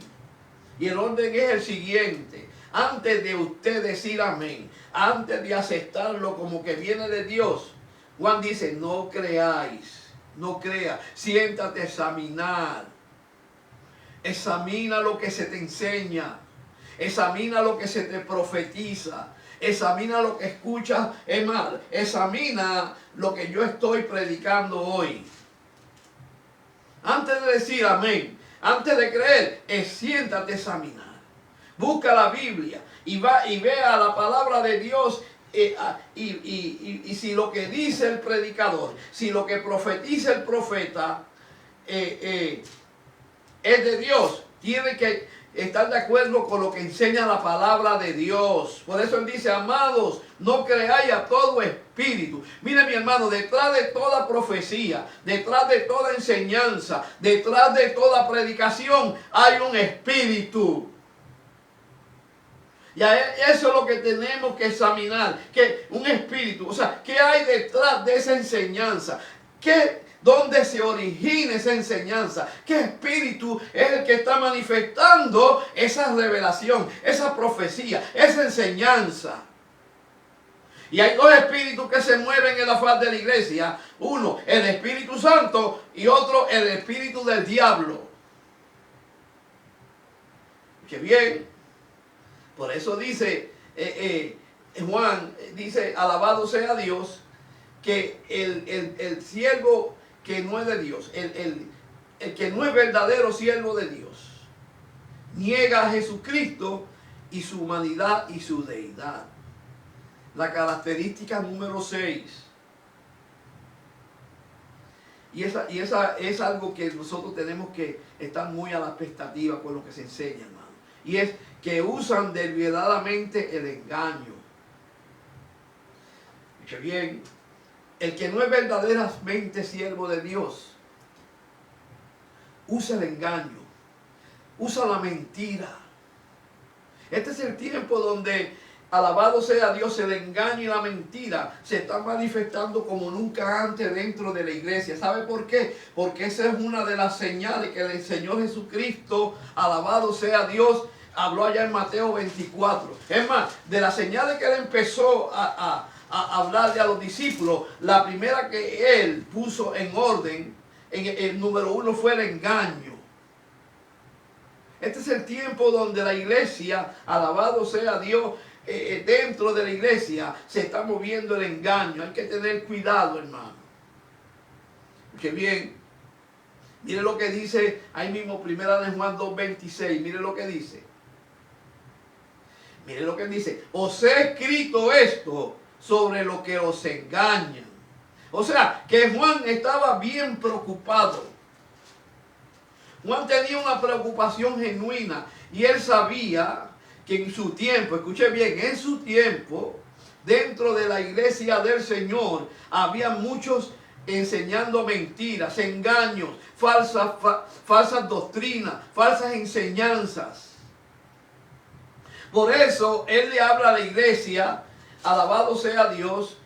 y el orden es el siguiente. Antes de usted decir amén, antes de aceptarlo como que viene de Dios, Juan dice, no creáis, no crea, siéntate a examinar. Examina lo que se te enseña. Examina lo que se te profetiza. Examina lo que escuchas. Es más, examina lo que yo estoy predicando hoy. Antes de decir amén, antes de creer, siéntate a examinar. Busca la Biblia y vea la palabra de Dios. Y si lo que dice el predicador, si lo que profetiza el profeta es de Dios, tiene que estar de acuerdo con lo que enseña la palabra de Dios. Por eso él dice, amados, no creáis a todo espíritu. Mire, mi hermano, detrás de toda profecía, detrás de toda enseñanza, detrás de toda predicación, hay un espíritu. Y eso es lo que tenemos que examinar, que un espíritu, o sea, ¿qué hay detrás de esa enseñanza? ¿Dónde se origina esa enseñanza? ¿Qué espíritu es el que está manifestando esa revelación, esa profecía, esa enseñanza? Y hay dos espíritus que se mueven en la faz de la iglesia. Uno, el Espíritu Santo, y otro, el espíritu del diablo. ¡Qué bien! Por eso dice Juan, dice, alabado sea Dios, que el siervo que no es de Dios, el que no es verdadero siervo de Dios, niega a Jesucristo y su humanidad y su deidad. La característica número 6. Y esa es algo que nosotros tenemos que estar muy a la expectativa con lo que se enseña, hermano. Y es que usan deliberadamente el engaño. Escuche bien, el que no es verdaderamente siervo de Dios, usa el engaño, usa la mentira. Este es el tiempo donde, alabado sea Dios, el engaño y la mentira se están manifestando como nunca antes dentro de la iglesia. ¿Sabe por qué? Porque esa es una de las señales que el Señor Jesucristo, alabado sea Dios, habló allá en Mateo 24. Es más, de las señales que él empezó a hablarle a los discípulos, la primera que él puso en orden, el número 1, fue el engaño. Este es el tiempo donde la iglesia, alabado sea Dios, dentro de la iglesia se está moviendo el engaño. Hay que tener cuidado, hermano. Escuche bien. Mire lo que dice ahí mismo, primera de Juan 2:26. Mire lo que dice. Mire lo que dice. Os he escrito esto sobre lo que os engañan. O sea, que Juan estaba bien preocupado. Juan tenía una preocupación genuina y él sabía que en su tiempo, escuche bien, en su tiempo, dentro de la iglesia del Señor, había muchos enseñando mentiras, engaños, falsas doctrinas, falsas enseñanzas. Por eso él le habla a la iglesia, alabado sea Dios,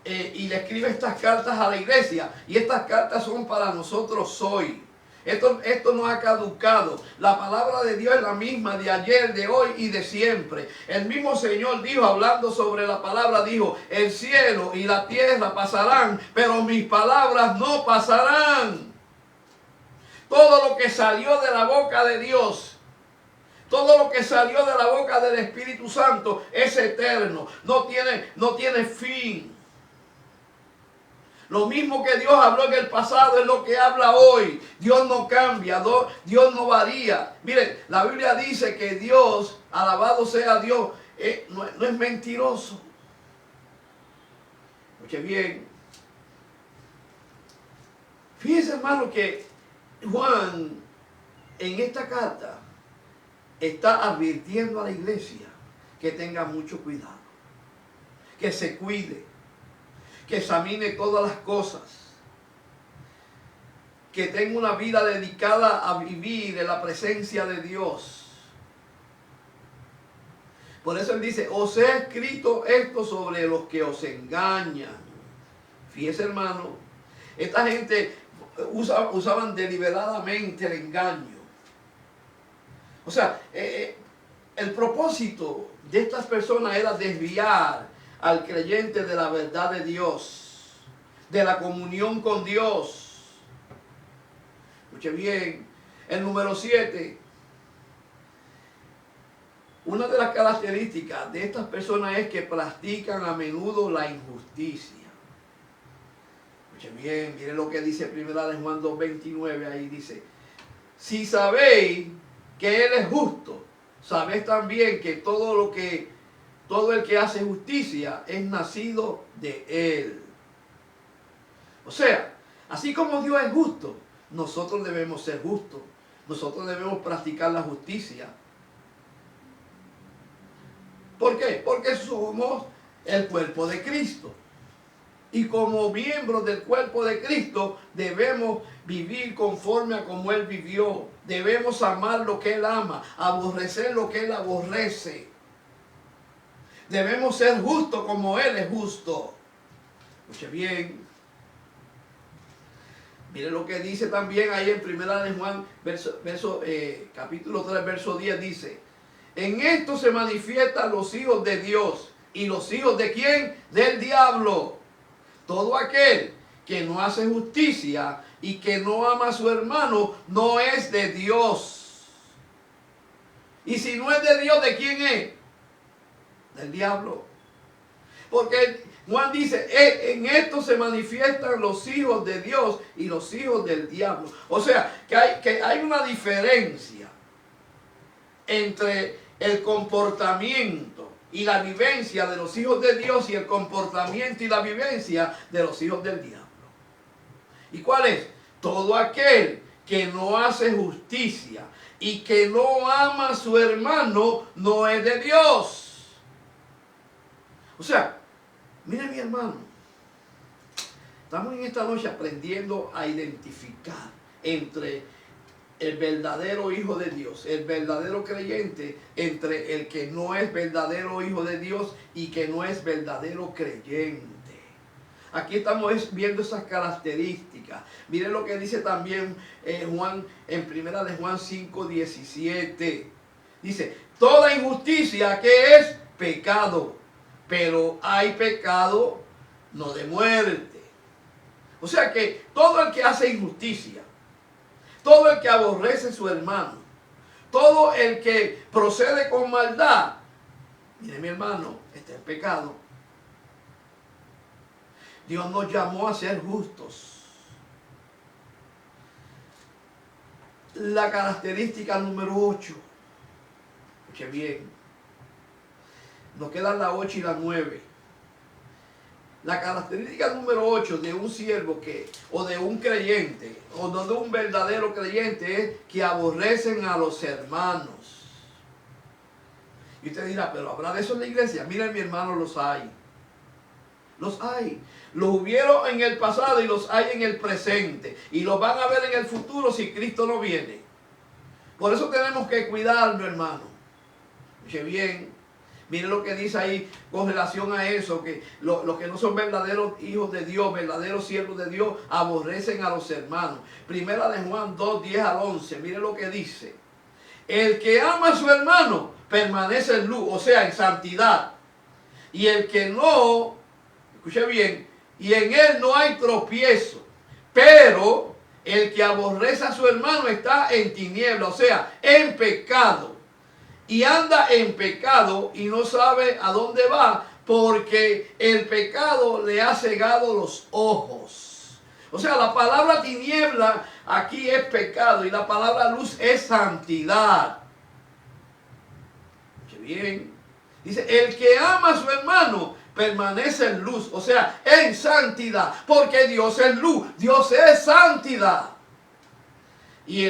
y le escribe estas cartas a la iglesia. Y estas cartas son para nosotros hoy. Esto no ha caducado. La palabra de Dios es la misma de ayer, de hoy y de siempre. El mismo Señor dijo, hablando sobre la palabra, dijo, el cielo y la tierra pasarán, pero mis palabras no pasarán. Todo lo que salió de la boca de Dios, todo lo que salió de la boca del Espíritu Santo es eterno, no tiene fin. Lo mismo que Dios habló en el pasado es lo que habla hoy. Dios no cambia, Dios no varía. Miren, la Biblia dice que Dios, alabado sea Dios, no es mentiroso. Escuche bien. Fíjense, hermano, que Juan en esta carta está advirtiendo a la iglesia que tenga mucho cuidado, que se cuide, que examine todas las cosas, que tenga una vida dedicada a vivir en la presencia de Dios. Por eso él dice, os he escrito esto sobre los que os engañan. Fíjese, hermano, esta gente usaban deliberadamente el engaño. O sea, el propósito de estas personas era desviar al creyente de la verdad de Dios, de la comunión con Dios. Escuche bien, el número 7. Una de las características de estas personas es que practican a menudo la injusticia. Escuche bien, miren lo que dice primera de Juan 2:29, ahí dice, si sabéis que Él es justo, sabéis también que todo el que hace justicia es nacido de Él. O sea, así como Dios es justo, nosotros debemos ser justos. Nosotros debemos practicar la justicia. ¿Por qué? Porque somos el cuerpo de Cristo. Y como miembros del cuerpo de Cristo debemos vivir conforme a como Él vivió. Debemos amar lo que Él ama, aborrecer lo que Él aborrece. Debemos ser justos como Él es justo. Escuche bien. Mire lo que dice también ahí en primera de Juan, capítulo 3, verso 10, dice, en esto se manifiestan los hijos de Dios. ¿Y los hijos de quién? Del diablo. Todo aquel que no hace justicia y que no ama a su hermano no es de Dios. Y si no es de Dios, ¿de quién es? Del diablo. Porque Juan dice, en esto se manifiestan los hijos de Dios y los hijos del diablo. O sea, que hay una diferencia entre el comportamiento y la vivencia de los hijos de Dios y el comportamiento y la vivencia de los hijos del diablo. ¿Y cuál es? Todo aquel que no hace justicia y que no ama a su hermano no es de Dios. O sea, mire mi hermano, estamos en esta noche aprendiendo a identificar entre el verdadero hijo de Dios, el verdadero creyente, entre el que no es verdadero hijo de Dios y que no es verdadero creyente. Aquí estamos viendo esas características. Miren lo que dice también Juan, en primera de Juan 5:17. Dice, toda injusticia que es pecado, pero hay pecado no de muerte. O sea que todo el que hace injusticia, todo el que aborrece a su hermano, todo el que procede con maldad, mire mi hermano, este es pecado. Dios nos llamó a ser justos. La característica número 8. Escuche bien. Nos quedan la 8 y la 9. La característica número 8 de un siervo o de un creyente, o de un verdadero creyente, es que aborrecen a los hermanos. Y usted dirá, pero ¿habrá de eso en la iglesia? Miren mi hermano, los hay. Los hay. Los hubieron en el pasado y los hay en el presente. Y los van a ver en el futuro si Cristo no viene. Por eso tenemos que cuidarnos, hermano. Escuche bien. Miren lo que dice ahí con relación a eso, que los que no son verdaderos hijos de Dios, verdaderos siervos de Dios, aborrecen a los hermanos. Primera de Juan 2:10-11, miren lo que dice. El que ama a su hermano permanece en luz, o sea, en santidad. Y el que no, escuche bien, y en él no hay tropiezo. Pero el que aborrece a su hermano está en tiniebla, o sea, en pecado. Y anda en pecado y no sabe a dónde va, porque el pecado le ha cegado los ojos. O sea, la palabra tiniebla aquí es pecado y la palabra luz es santidad. Escuche bien. Dice, el que ama a su hermano permanece en luz, o sea, en santidad, porque Dios es luz, Dios es santidad. Y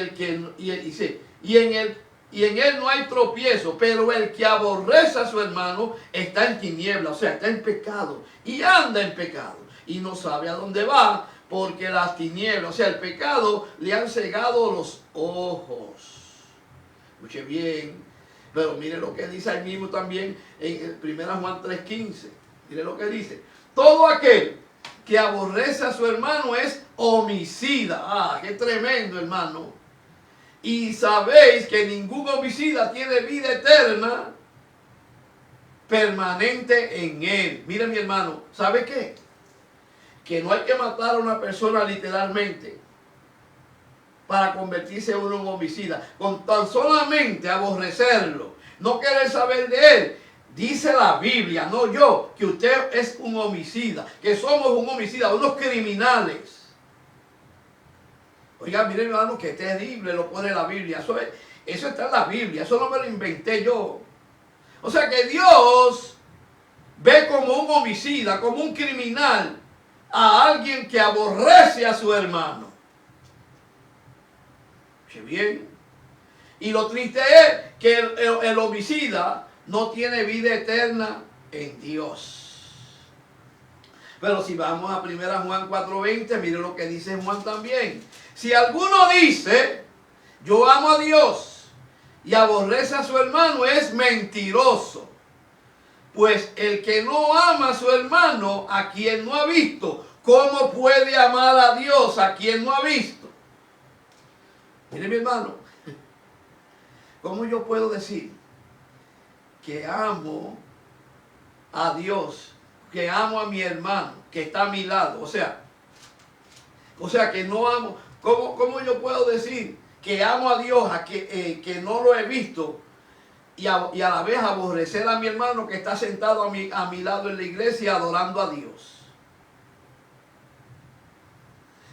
en él no hay tropiezo, pero el que aborrece a su hermano está en tiniebla, o sea, está en pecado y anda en pecado y no sabe a dónde va, porque las tinieblas, o sea, el pecado le han cegado los ojos. Escuche bien, pero mire lo que dice ahí mismo también en 1 Juan 3:15. Mire lo que dice. Todo aquel que aborrece a su hermano es homicida. Ah, qué tremendo, hermano. Y sabéis que ningún homicida tiene vida eterna permanente en él. Mire mi hermano, ¿sabe qué? Que no hay que matar a una persona literalmente para convertirse en un homicida. Con tan solamente aborrecerlo, no querer saber de él. Dice la Biblia, no yo, que usted es un homicida, que somos un homicida, unos criminales. Oiga, miren hermano, que terrible lo pone la Biblia. Eso está en la Biblia, eso no me lo inventé yo. O sea que Dios ve como un homicida, como un criminal, a alguien que aborrece a su hermano. ¿Sí bien? Y lo triste es que el homicida no tiene vida eterna en Dios. Pero si vamos a 1 Juan 4:20, mire lo que dice Juan también. Si alguno dice, yo amo a Dios y aborrece a su hermano, es mentiroso. Pues el que no ama a su hermano, a quien no ha visto, ¿cómo puede amar a Dios a quien no ha visto? Mire mi hermano, ¿cómo yo puedo decir que amo a Dios, que amo a mi hermano, que está a mi lado? O sea que no amo. ¿Cómo yo puedo decir que amo a Dios, que no lo he visto, y a la vez aborrecer a mi hermano que está sentado a mi lado en la iglesia adorando a Dios?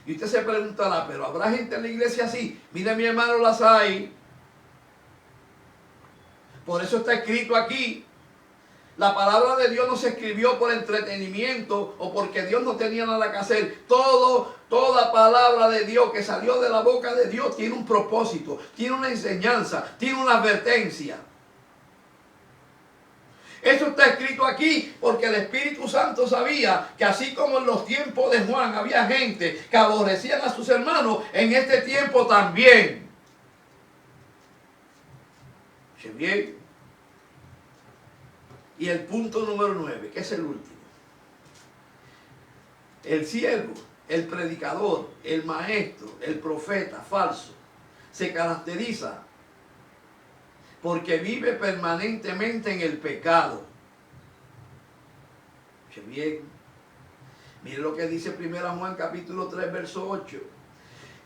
Y usted se preguntará, pero ¿habrá gente en la iglesia así? Mire mi hermano, las hay. Por eso está escrito aquí. La palabra de Dios no se escribió por entretenimiento o porque Dios no tenía nada que hacer. Toda palabra de Dios que salió de la boca de Dios tiene un propósito, tiene una enseñanza, tiene una advertencia. Eso está escrito aquí porque el Espíritu Santo sabía que así como en los tiempos de Juan había gente que aborrecían a sus hermanos, en este tiempo también. ¿Se bien? Y el punto número 9, que es el último. El siervo, el predicador, el maestro, el profeta falso, se caracteriza porque vive permanentemente en el pecado. ¿Se bien? Mire lo que dice 1 Juan capítulo 3, verso 8.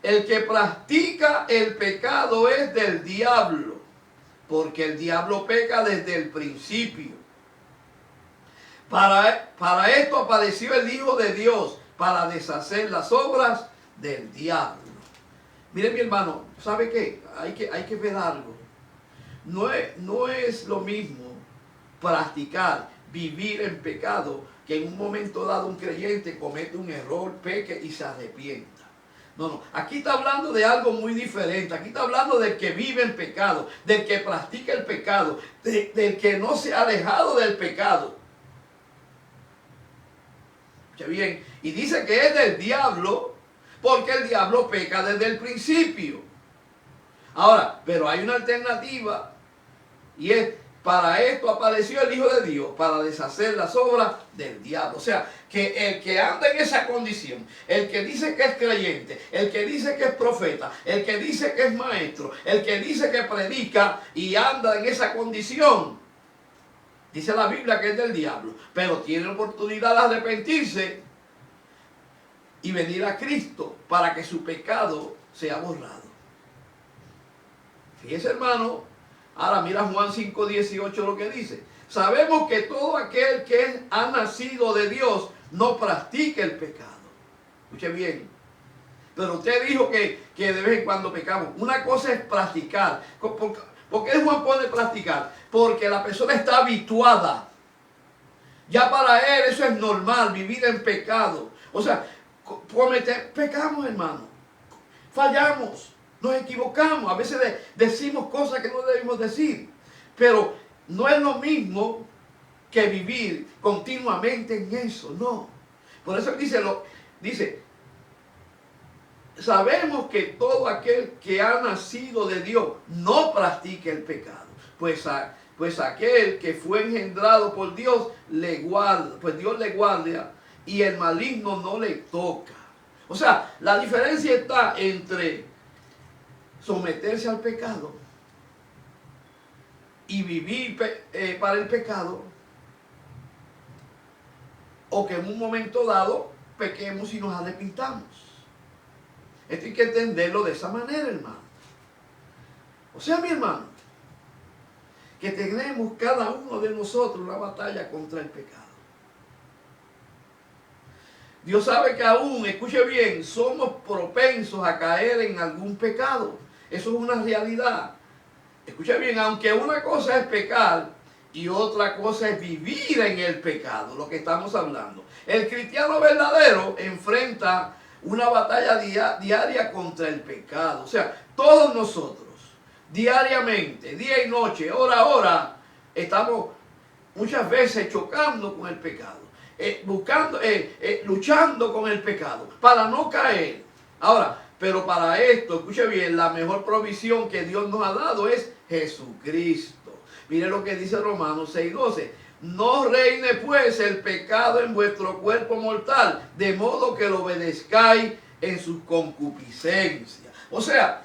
El que practica el pecado es del diablo, porque el diablo peca desde el principio. Para esto apareció el Hijo de Dios, para deshacer las obras del diablo. Miren mi hermano, ¿sabe qué? Hay que ver algo. No es lo mismo practicar, vivir en pecado, que en un momento dado un creyente comete un error, peque y se arrepienta. No, aquí está hablando de algo muy diferente. Aquí está hablando del que vive en pecado, del que practica el pecado, del que no se ha alejado del pecado. Bien, y dice que es del diablo, porque el diablo peca desde el principio. Ahora, pero hay una alternativa, y es, para esto apareció el Hijo de Dios, para deshacer las obras del diablo. O sea, que el que anda en esa condición, el que dice que es creyente, el que dice que es profeta, el que dice que es maestro, el que dice que predica y anda en esa condición, dice la Biblia que es del diablo, pero tiene oportunidad de arrepentirse y venir a Cristo para que su pecado sea borrado. Fíjese, hermano, ahora mira Juan 5:18 lo que dice. Sabemos que todo aquel que ha nacido de Dios no practica el pecado. Escuche bien. Pero usted dijo que de vez en cuando pecamos. Una cosa es practicar. ¿Por qué Juan pone practicar? Porque la persona está habituada. Ya para él eso es normal, vivir en pecado. O sea, pecamos, hermano. Fallamos, nos equivocamos. A veces decimos cosas que no debemos decir. Pero no es lo mismo que vivir continuamente en eso, no. Por eso dice, sabemos que todo aquel que ha nacido de Dios no practica el pecado. Pues aquel que fue engendrado por Dios le guarda, pues Dios le guarda y el maligno no le toca. O sea, la diferencia está entre someterse al pecado y vivir para el pecado, o que en un momento dado pequemos y nos arrepintamos. Esto hay que entenderlo de esa manera, hermano. O sea, mi hermano, que tenemos cada uno de nosotros una batalla contra el pecado. Dios sabe que aún, escuche bien, somos propensos a caer en algún pecado. Eso es una realidad. Escuche bien, aunque una cosa es pecar y otra cosa es vivir en el pecado, lo que estamos hablando. El cristiano verdadero enfrenta una batalla diaria contra el pecado. O sea, todos nosotros, diariamente, día y noche, hora a hora, estamos muchas veces chocando con el pecado, luchando con el pecado, para no caer. Ahora, pero para esto, escuche bien, la mejor provisión que Dios nos ha dado es Jesucristo. Mire lo que dice Romanos 6:12. No reine pues el pecado en vuestro cuerpo mortal, de modo que lo obedezcáis en sus concupiscencias. O sea,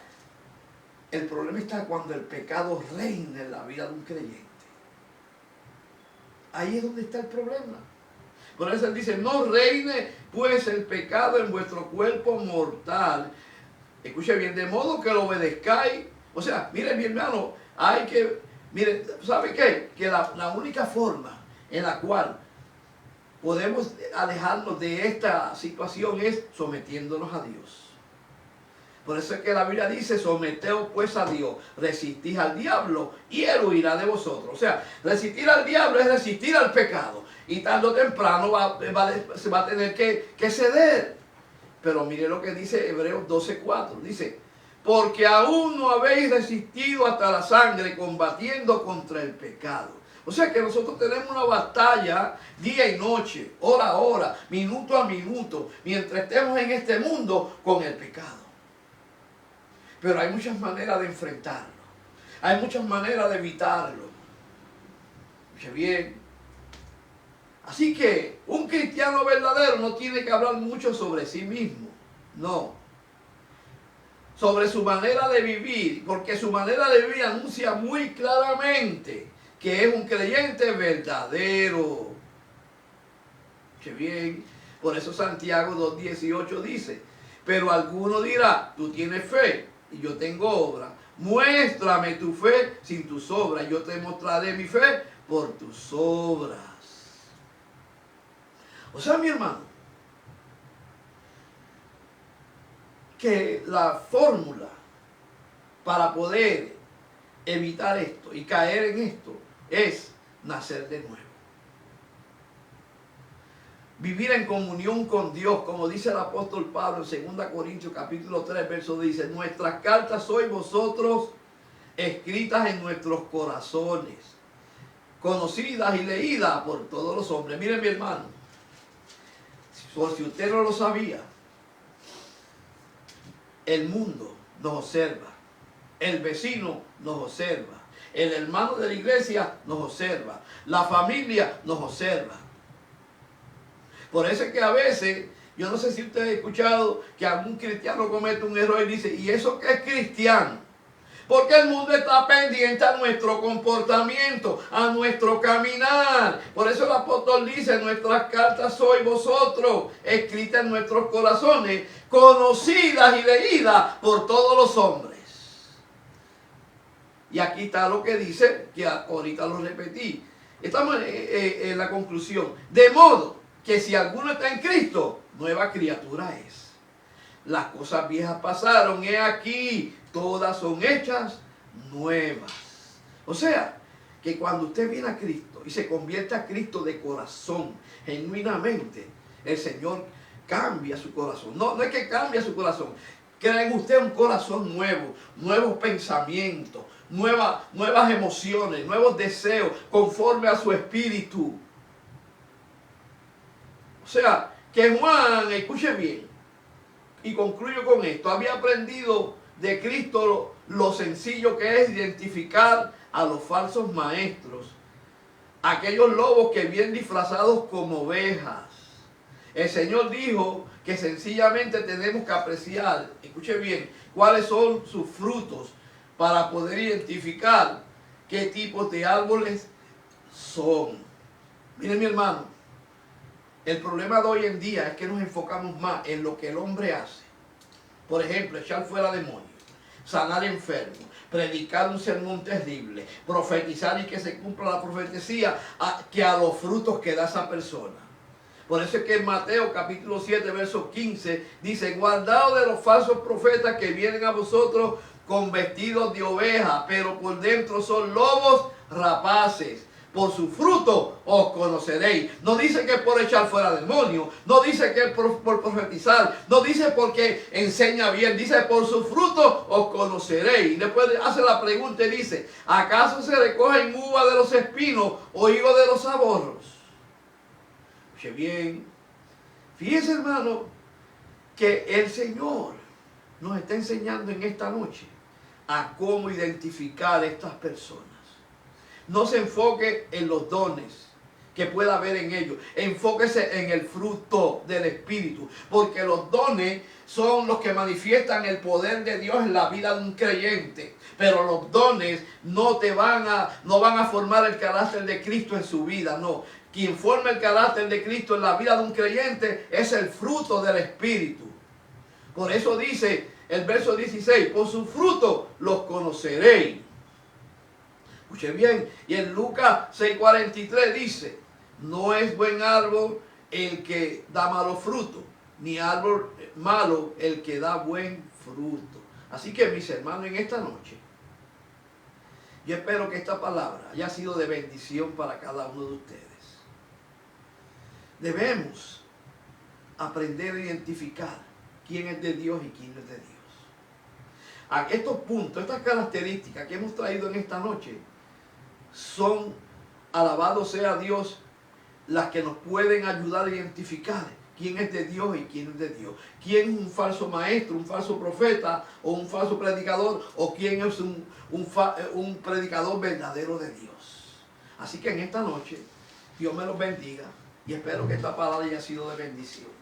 el problema está cuando el pecado reina en la vida de un creyente. Ahí es donde está el problema. Por eso él dice, no reine pues el pecado en vuestro cuerpo mortal. Escuche bien, de modo que lo obedezcáis. O sea, mire mi hermano, mire, ¿sabe qué? Que la única forma en la cual podemos alejarnos de esta situación es sometiéndonos a Dios. Por eso es que la Biblia dice, someteos pues a Dios, resistid al diablo y él huirá de vosotros. O sea, resistir al diablo es resistir al pecado. Y tarde o temprano se va a tener que ceder. Pero mire lo que dice Hebreos 12:4. Dice, porque aún no habéis resistido hasta la sangre combatiendo contra el pecado. O sea que nosotros tenemos una batalla día y noche, hora a hora, minuto a minuto, mientras estemos en este mundo con el pecado. Pero hay muchas maneras de enfrentarlo. Hay muchas maneras de evitarlo. Escuche bien. Así que un cristiano verdadero no tiene que hablar mucho sobre sí mismo. No. Sobre su manera de vivir. Porque su manera de vivir anuncia muy claramente que es un creyente verdadero. Escuche bien. Por eso Santiago 2:18 dice, pero alguno dirá, tú tienes fe y yo tengo obra. Muéstrame tu fe sin tus obras. Yo te mostraré mi fe por tus obras. O sea, mi hermano, que la fórmula para poder evitar esto y caer en esto es nacer de nuevo. Vivir en comunión con Dios, como dice el apóstol Pablo en 2 Corintios capítulo 3, verso 10. Nuestras cartas sois vosotros escritas en nuestros corazones, conocidas y leídas por todos los hombres. Miren, mi hermano, por si usted no lo sabía, el mundo nos observa, el vecino nos observa, el hermano de la iglesia nos observa, la familia nos observa. Por eso es que a veces, yo no sé si usted ha escuchado que algún cristiano comete un error y dice, ¿y eso qué es cristiano? Porque el mundo está pendiente a nuestro comportamiento, a nuestro caminar. Por eso el apóstol dice, nuestras cartas sois vosotros, escritas en nuestros corazones, conocidas y leídas por todos los hombres. Y aquí está lo que dice, que ahorita lo repetí. Estamos en la conclusión. De modo que si alguno está en Cristo, nueva criatura es. Las cosas viejas pasaron, he aquí, todas son hechas nuevas. O sea, que cuando usted viene a Cristo y se convierte a Cristo de corazón, genuinamente, el Señor cambia su corazón. No es que cambia su corazón, crea en usted un corazón nuevo, nuevos pensamientos, nuevas emociones, nuevos deseos, conforme a su espíritu. O sea, que Juan, escuche bien, y concluyo con esto, había aprendido de Cristo lo sencillo que es identificar a los falsos maestros, aquellos lobos que vienen disfrazados como ovejas. El Señor dijo que sencillamente tenemos que apreciar, escuche bien, cuáles son sus frutos para poder identificar qué tipos de árboles son. Miren, mi hermano, el problema de hoy en día es que nos enfocamos más en lo que el hombre hace. Por ejemplo, echar fuera demonios, sanar enfermos, predicar un sermón terrible, profetizar y que se cumpla la profecía, que a los frutos que da esa persona. Por eso es que en Mateo capítulo 7, verso 15, dice, guardaos de los falsos profetas que vienen a vosotros con vestidos de oveja, pero por dentro son lobos rapaces. Por su fruto os conoceréis. No dice que por echar fuera demonios, no dice que por profetizar, no dice porque enseña bien, dice por su fruto os conoceréis. Y después hace la pregunta y dice, ¿acaso se recogen uvas de los espinos o higos de los aborros? Escuche bien, fíjese, hermano, que el Señor nos está enseñando en esta noche a cómo identificar a estas personas. No se enfoque en los dones que pueda haber en ellos. Enfóquese en el fruto del Espíritu. Porque los dones son los que manifiestan el poder de Dios en la vida de un creyente. Pero los dones no van a formar el carácter de Cristo en su vida. No. Quien forma el carácter de Cristo en la vida de un creyente es el fruto del Espíritu. Por eso dice el verso 16, por su fruto los conoceréis. Escuche bien, y en Lucas 6:43 dice, no es buen árbol el que da malos frutos, ni árbol malo el que da buen fruto. Así que mis hermanos, en esta noche, yo espero que esta palabra haya sido de bendición para cada uno de ustedes. Debemos aprender a identificar quién es de Dios y quién es de Dios. A estos puntos, estas características que hemos traído en esta noche son, alabado sea Dios, las que nos pueden ayudar a identificar quién es de Dios y quién es de Dios. Quién es un falso maestro, un falso profeta o un falso predicador, o quién es un predicador verdadero de Dios. Así que en esta noche, Dios me los bendiga y espero que esta palabra haya sido de bendición.